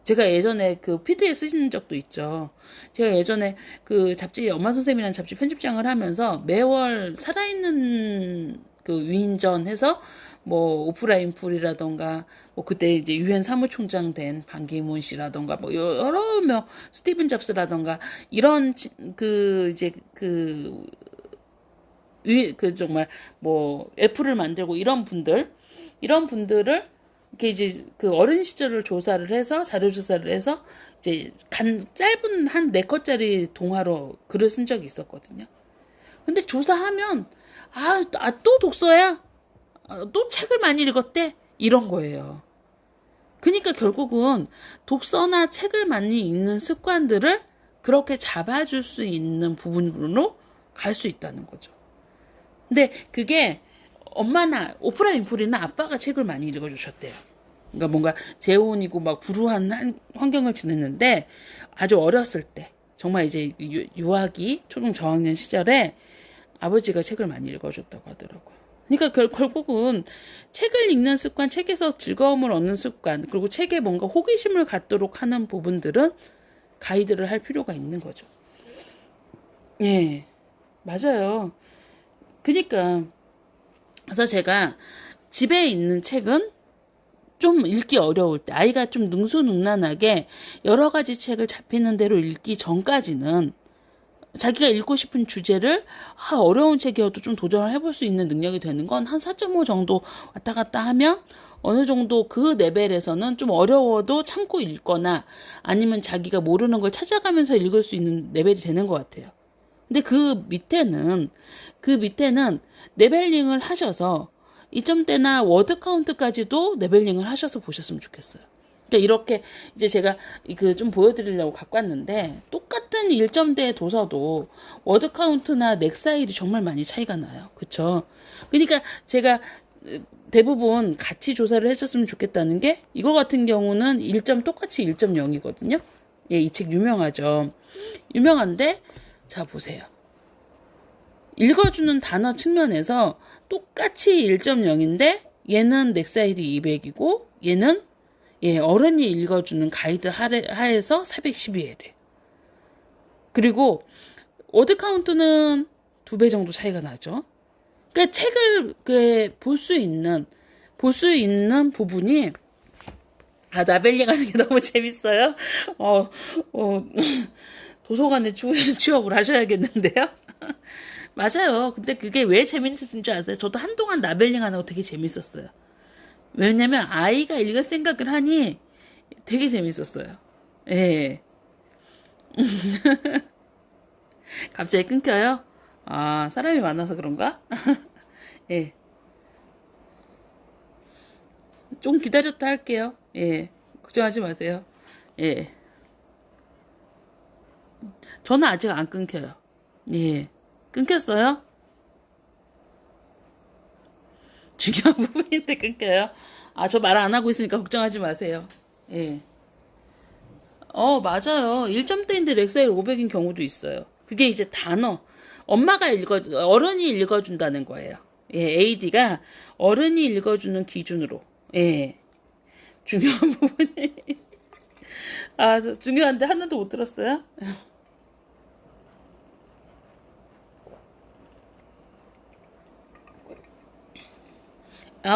제가 예전에 그 PD에 쓰신 적도 있죠. 제가 예전에 그 잡지, 엄마 선생님이라는 잡지 편집장을 하면서 매월 살아있는 그 위인전 해서 뭐 오프라인 풀이라던가 뭐 그때 이제 유엔 사무총장 된 반기문 씨라던가 뭐 여러 명 스티븐 잡스라던가 이런 그 이제 그 정말 뭐 애플을 만들고 이런 분들을 이렇게 이제 그 어린 시절을 조사를 해서 자료 조사를 해서 이제 짧은 한 4컷짜리 동화로 글을 쓴 적이 있었거든요. 근데 조사하면 또 독서야? 또 책을 많이 읽었대? 이런 거예요. 그러니까 결국은 독서나 책을 많이 읽는 습관들을 그렇게 잡아줄 수 있는 부분으로 갈 수 있다는 거죠. 근데 그게 엄마나 오프라인 인풀이나 아빠가 책을 많이 읽어주셨대요. 그러니까 뭔가 재혼이고 막 불우한 환경을 지냈는데 아주 어렸을 때 정말 이제 유아기 초등 저학년 시절에 아버지가 책을 많이 읽어줬다고 하더라고요. 그러니까 결국은 책을 읽는 습관, 책에서 즐거움을 얻는 습관, 그리고 책에 뭔가 호기심을 갖도록 하는 부분들은 가이드를 할 필요가 있는 거죠. 예, 맞아요. 그러니까 그래서 제가 집에 있는 책은 좀 읽기 어려울 때 아이가 좀 능수능란하게 여러 가지 책을 잡히는 대로 읽기 전까지는 자기가 읽고 싶은 주제를 어려운 책이어도 좀 도전을 해볼 수 있는 능력이 되는 건 한 4.5 정도 왔다 갔다 하면 어느 정도 그 레벨에서는 좀 어려워도 참고 읽거나 아니면 자기가 모르는 걸 찾아가면서 읽을 수 있는 레벨이 되는 것 같아요. 근데 그 밑에는 레벨링을 하셔서 2점대나 워드 카운트까지도 레벨링을 하셔서 보셨으면 좋겠어요. 그러니까 이렇게 이제 제가 그 좀 보여드리려고 갖고 왔는데 똑같은 1점대 도서도 워드 카운트나 넥사일이 정말 많이 차이가 나요. 그쵸? 그러니까 제가 대부분 같이 조사를 해줬으면 좋겠다는 게 이거 같은 경우는 1점 똑같이 1.0이거든요. 예, 이 책 유명하죠. 유명한데 자 보세요. 읽어주는 단어 측면에서 똑같이 1.0인데 얘는 넥사일이 200이고 얘는 어른이 읽어주는 가이드 하에서 412회래. 그리고 워드 카운트는 2배 정도 차이가 나죠. 그러니까 책을 볼 수 있는 부분이 나벨링 하는 게 너무 재밌어요. 도서관에 취업을 하셔야겠는데요. 맞아요. 근데 그게 왜 재밌었는 줄 아세요? 저도 한동안 라벨링 하는 거 되게 재밌었어요. 왜냐면 아이가 읽을 생각을 하니 되게 재밌었어요. 예. 갑자기 끊겨요? 사람이 많아서 그런가? 예. 좀 기다렸다 할게요. 예. 걱정하지 마세요. 예. 저는 아직 안 끊겨요. 예. 끊겼어요? 중요한 부분인데 끊겨요? 저 말 안 하고 있으니까 걱정하지 마세요. 예. 맞아요. 1점대인데 렉사일 500인 경우도 있어요. 그게 이제 단어. 어른이 읽어준다는 거예요. 예, AD가 어른이 읽어주는 기준으로. 예. 중요한 부분이. 중요한데 하나도 못 들었어요?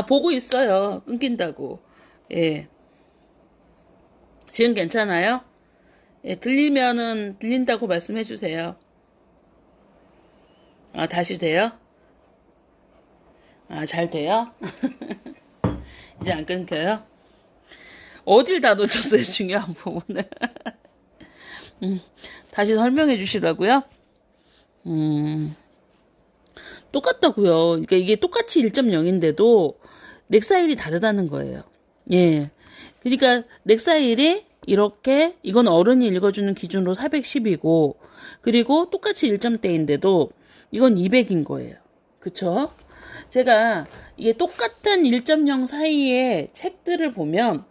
보고 있어요. 끊긴다고. 예. 지금 괜찮아요? 예, 들린다고 말씀해 주세요. 다시 돼요? 잘 돼요? 이제 안 끊겨요? 어딜 다 놓쳤어요, 중요한 부분을. 다시 설명해 주시라고요? 똑같다고요. 그러니까 이게 똑같이 1.0인데도 넥사일이 다르다는 거예요. 예. 그러니까 넥사일이 이렇게 이건 어른이 읽어주는 기준으로 410이고 그리고 똑같이 1점대인데도 이건 200인 거예요. 그쵸? 제가 이게 똑같은 1.0 사이의 책들을 보면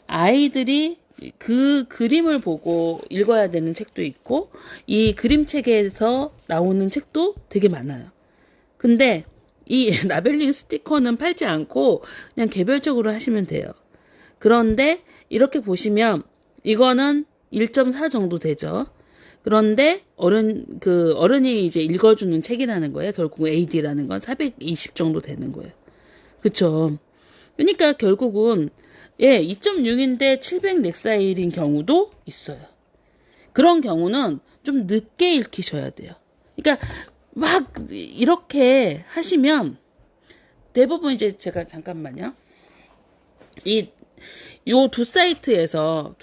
아이들이 그 그림을 보고 읽어야 되는 책도 있고 이 그림책에서 나오는 책도 되게 많아요. 근데 이 라벨링 스티커는 팔지 않고 그냥 개별적으로 하시면 돼요. 그런데 이렇게 보시면 이거는 1.4 정도 되죠. 그런데 어른이 이제 읽어주는 책이라는 거예요. 결국 AD라는 건 420 정도 되는 거예요. 그쵸? 그러니까 결국은 2.6인데 700 렉사일인 경우도 있어요. 그런 경우는 좀 늦게 읽히셔야 돼요. 그러니까 막 이렇게 하시면 대부분 이제 제가 잠깐만요. 요 두 사이트에서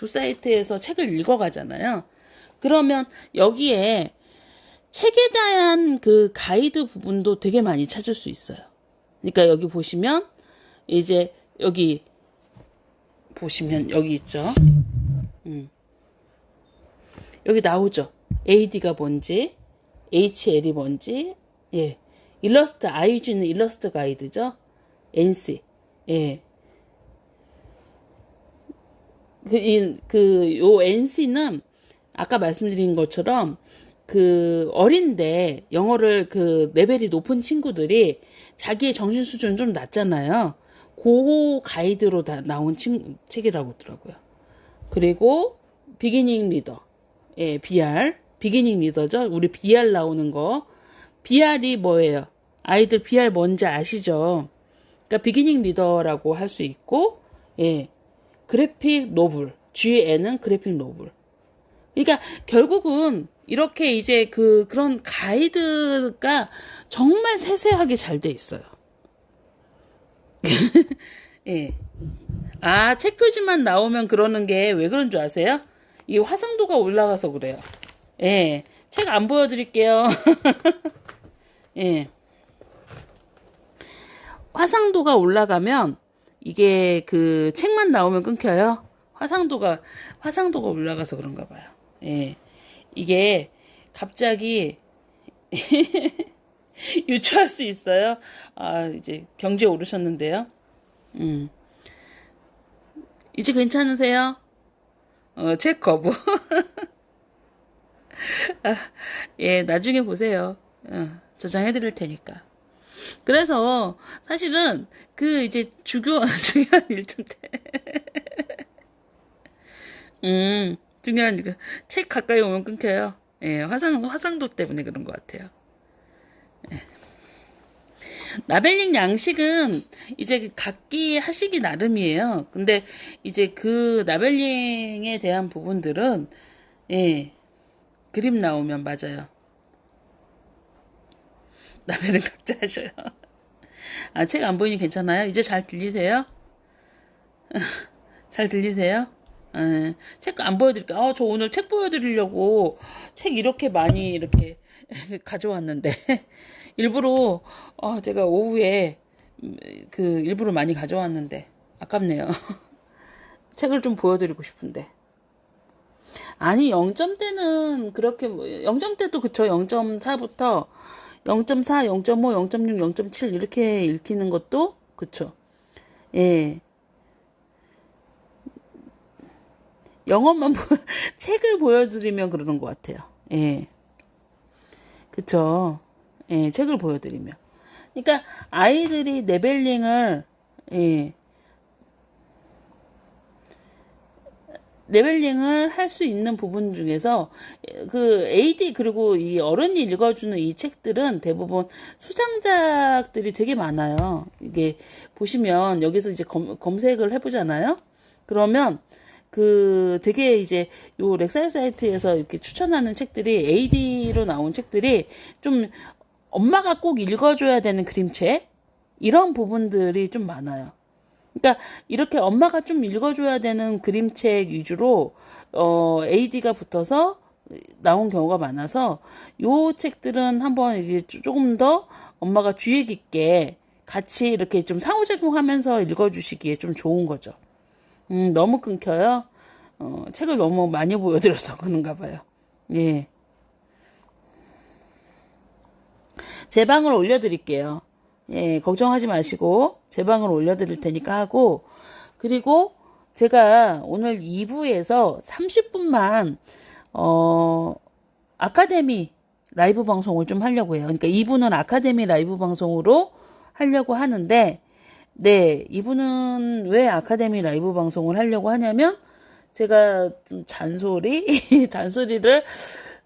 책을 읽어가잖아요. 그러면 여기에 책에 대한 그 가이드 부분도 되게 많이 찾을 수 있어요. 그러니까 여기 보시면 이제 여기 보시면 여기 있죠. 여기 나오죠. AD가 뭔지, HL이 뭔지, 예. 일러스트, IG는 일러스트 가이드죠. NC, 예. 요 NC는 아까 말씀드린 것처럼 어린데 영어를 레벨이 높은 친구들이 자기의 정신 수준은 좀 낮잖아요. 그 가이드로 다 나온 책이라고 하더라고요. 그리고 비기닝 리더, 예, BR, 비기닝 리더죠. 우리 BR 나오는 거. BR이 뭐예요? 아이들 BR 뭔지 아시죠? 그러니까 비기닝 리더라고 할 수 있고, 예, 그래픽 노블, GN은 그래픽 노블. 그러니까 결국은 이렇게 이제 그런 가이드가 정말 세세하게 잘 돼 있어요. 예. 책 표지만 나오면 그러는 게 왜 그런 줄 아세요? 이 화상도가 올라가서 그래요. 예. 책 안 보여드릴게요. 예. 화상도가 올라가면 이게 책만 나오면 끊겨요. 화상도가 올라가서 그런가 봐요. 예. 이게 갑자기 유추할 수 있어요. 이제 경제 오르셨는데요. 이제 괜찮으세요? 책 거부. 예, 나중에 보세요. 저장해 드릴 테니까. 그래서 사실은 이제 중요한 일정대. 중요한 책 가까이 오면 끊겨요. 예, 화상도 때문에 그런 것 같아요. 예. 라벨링 양식은 이제 각기 하시기 나름이에요. 근데 이제 라벨링에 대한 부분들은 예, 그림 나오면 맞아요. 라벨은 각자 하셔요. 책 안 보이니 괜찮아요? 이제 잘 들리세요? 잘 들리세요? 책 안 보여드릴게요. 저 오늘 책 보여드리려고 책 이렇게 많이 이렇게 가져왔는데 일부러 제가 오후에 일부러 많이 가져왔는데 아깝네요. 책을 좀 보여드리고 싶은데. 아니 0점대는 그렇게 0점대도 그쵸. 0.4부터 0.4, 0.5, 0.6, 0.7 이렇게 읽히는 것도 그쵸. 예. 영어만 책을 보여드리면 그러는 것 같아요. 예. 그쵸. 예, 책을 보여드리면. 그러니까 아이들이 레벨링을 할 수 있는 부분 중에서 AD 그리고 이 어른이 읽어주는 이 책들은 대부분 수장작들이 되게 많아요. 이게 보시면 여기서 이제 검색을 해보잖아요. 그러면 되게 이제 요 렉사이 사이트에서 이렇게 추천하는 책들이 AD로 나온 책들이 좀 엄마가 꼭 읽어줘야 되는 그림책 이런 부분들이 좀 많아요. 그러니까 이렇게 엄마가 좀 읽어줘야 되는 그림책 위주로 AD가 붙어서 나온 경우가 많아서 요 책들은 한번 이제 조금 더 엄마가 주의 깊게 같이 이렇게 좀 상호작용하면서 읽어주시기에 좀 좋은 거죠. 너무 끊겨요. 책을 너무 많이 보여드려서 그런가 봐요. 예. 제 방을 올려드릴게요. 예, 걱정하지 마시고 제 방을 올려드릴 테니까 하고 그리고 제가 오늘 2부에서 30분만 아카데미 라이브 방송을 좀 하려고 해요. 그러니까 2부는 아카데미 라이브 방송으로 하려고 하는데 네, 2부는 왜 아카데미 라이브 방송을 하려고 하냐면 제가 좀 잔소리를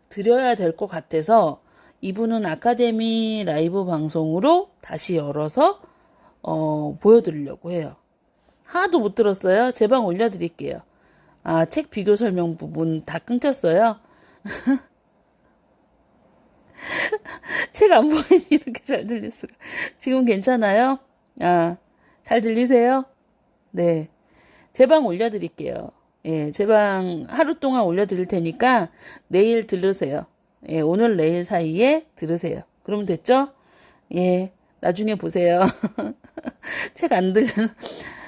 드려야 될 것 같아서 이분은 아카데미 라이브 방송으로 다시 열어서 보여드리려고 해요. 하나도 못 들었어요. 제 방 올려드릴게요. 아, 책 비교 설명 부분 다 끊겼어요. 책 안 보이니 이렇게 잘 들릴 수가. 지금 괜찮아요? 아, 잘 들리세요? 네. 제 방 올려드릴게요. 예, 제 방 하루 동안 올려드릴 테니까 내일 들으세요. 예, 오늘 내일 사이에 들으세요. 그러면 됐죠? 예, 나중에 보세요. 책 안 들려.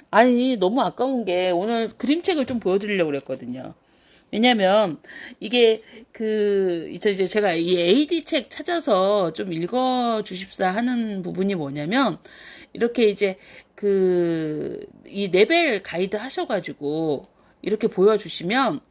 아니, 너무 아까운 게 오늘 그림책을 좀 보여드리려고 그랬거든요. 왜냐면 이게 이제 제가 이 AD 책 찾아서 좀 읽어 주십사 하는 부분이 뭐냐면 이렇게 이제 이 레벨 가이드 하셔가지고 이렇게 보여주시면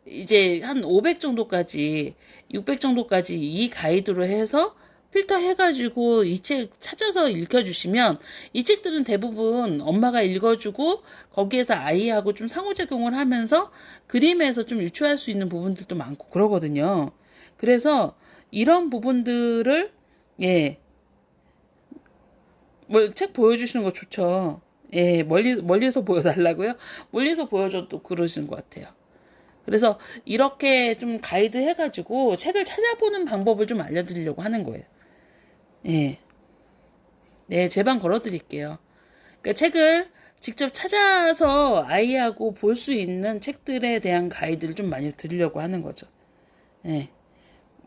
이제 한 500 정도까지 600 정도까지 이 가이드로 해서 필터 해가지고 이 책 찾아서 읽혀주시면 이 책들은 대부분 엄마가 읽어주고 거기에서 아이하고 좀 상호작용을 하면서 그림에서 좀 유추할 수 있는 부분들도 많고 그러거든요. 그래서 이런 부분들을 예, 뭐 책 보여주시는 거 좋죠. 예, 멀리서 보여달라고요? 멀리서 보여줘도 그러시는 것 같아요. 그래서 이렇게 좀 가이드 해가지고 책을 찾아보는 방법을 좀 알려드리려고 하는 거예요. 예. 네, 제 방 걸어드릴게요. 그러니까 책을 직접 찾아서 아이하고 볼 수 있는 책들에 대한 가이드를 좀 많이 드리려고 하는 거죠. 예.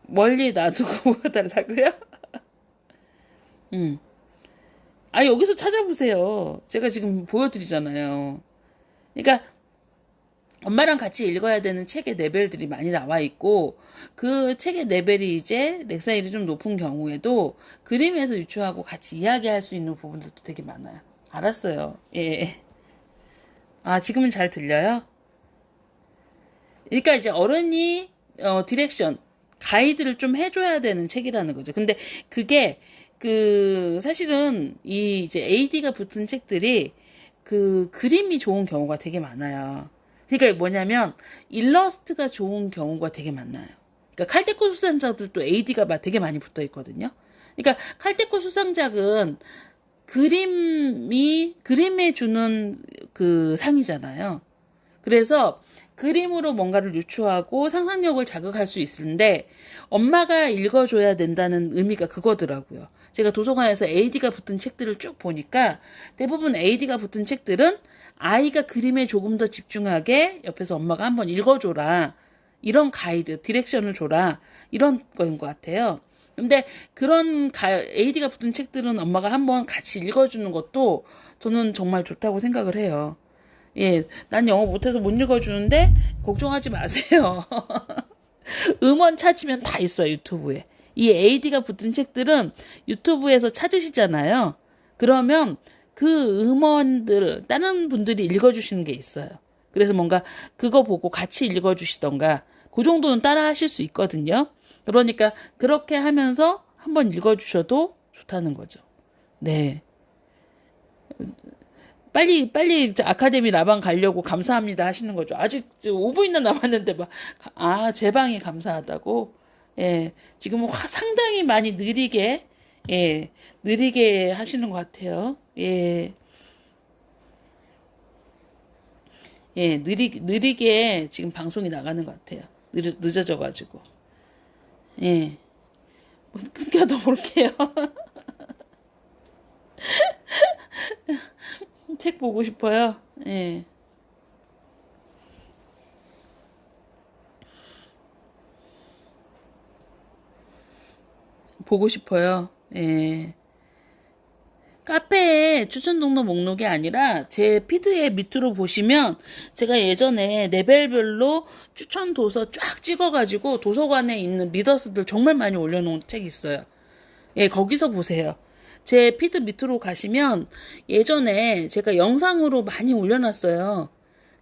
멀리 놔두고 보여달라고요? 아, 여기서 찾아보세요. 제가 지금 보여드리잖아요. 그러니까 엄마랑 같이 읽어야 되는 책의 레벨들이 많이 나와 있고 그 책의 레벨이 이제 렉사일이 좀 높은 경우에도 그림에서 유추하고 같이 이야기할 수 있는 부분들도 되게 많아요. 알았어요. 예. 아, 지금은 잘 들려요? 그러니까 이제 어른이 디렉션, 가이드를 좀 해줘야 되는 책이라는 거죠. 근데 그게 사실은 이 이제 AD가 붙은 책들이 그림이 좋은 경우가 되게 많아요. 그러니까 뭐냐면 일러스트가 좋은 경우가 되게 많아요. 그러니까 칼데코 수상작들도 AD가 되게 많이 붙어 있거든요. 그러니까 칼데코 수상작은 그림에 주는 그 상이잖아요. 그래서 그림으로 뭔가를 유추하고 상상력을 자극할 수 있는데 엄마가 읽어줘야 된다는 의미가 그거더라고요. 제가 도서관에서 AD가 붙은 책들을 쭉 보니까 대부분 AD가 붙은 책들은 아이가 그림에 조금 더 집중하게 옆에서 엄마가 한번 읽어줘라. 이런 가이드, 디렉션을 줘라. 이런 거인 것 같아요. 근데 그런 AD가 붙은 책들은 엄마가 한번 같이 읽어주는 것도 저는 정말 좋다고 생각을 해요. 예, 난 영어 못해서 못 읽어주는데 걱정하지 마세요. 음원 찾으면 다 있어요, 유튜브에. 이 AD가 붙은 책들은 유튜브에서 찾으시잖아요. 그러면 그 음원들 다른 분들이 읽어주시는 게 있어요. 그래서 뭔가 그거 보고 같이 읽어주시던가 그 정도는 따라 하실 수 있거든요. 그러니까 그렇게 하면서 한번 읽어주셔도 좋다는 거죠. 네. 빨리 아카데미 라방 가려고 감사합니다 하시는 거죠. 아직 5분이나 남았는데 제 방이 감사하다고. 예, 지금 상당히 많이 느리게 하시는 것 같아요. 예, 예, 느리게 지금 방송이 나가는 것 같아요. 늦어져가지고. 예, 끊겨도 볼게요. 책 책 보고 싶어요. 예. 보고 싶어요. 예. 카페에 추천 동로 목록이 아니라 제 피드의 밑으로 보시면 제가 예전에 레벨별로 추천 도서 쫙 찍어가지고 도서관에 있는 리더스들 정말 많이 올려놓은 책이 있어요. 예, 거기서 보세요. 제 피드 밑으로 가시면 예전에 제가 영상으로 많이 올려놨어요.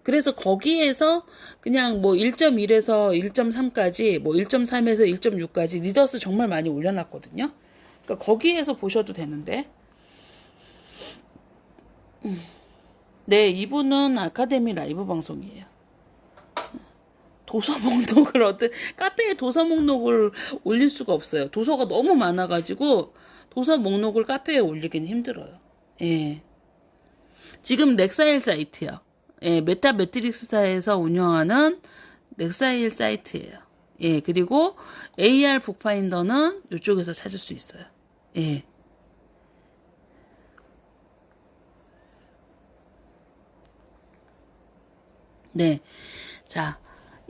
그래서 거기에서 그냥 뭐 1.1에서 1.3까지, 뭐 1.3에서 1.6까지 리더스 정말 많이 올려놨거든요. 그러니까 거기에서 보셔도 되는데. 네, 이분은 아카데미 라이브 방송이에요. 도서 목록을 카페에 도서 목록을 올릴 수가 없어요. 도서가 너무 많아가지고 도서 목록을 카페에 올리기는 힘들어요. 예. 지금 렉사일 사이트요. 예, 메타 매트릭스사에서 운영하는 렉사일 사이트예요. 예, 그리고 AR 북파인더는 이쪽에서 찾을 수 있어요. 예. 네. 자,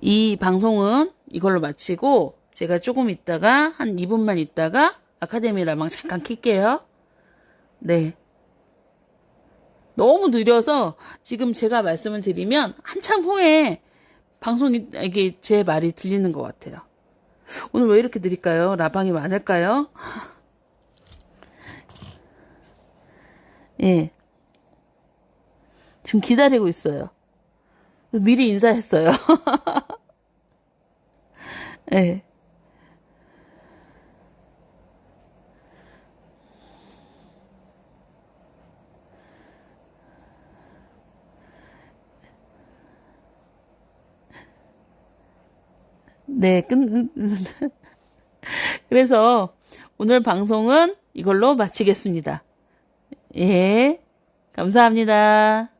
이 방송은 이걸로 마치고 제가 조금 있다가 한 2분만 있다가 아카데미 라방 잠깐 킬게요. 네. 너무 느려서 지금 제가 말씀을 드리면 한참 후에 방송이 이게 제 말이 들리는 것 같아요. 오늘 왜 이렇게 느릴까요? 라방이 많을까요? 예. 지금 기다리고 있어요. 미리 인사했어요. 예. 네, 그래서 오늘 방송은 이걸로 마치겠습니다. 예, 감사합니다.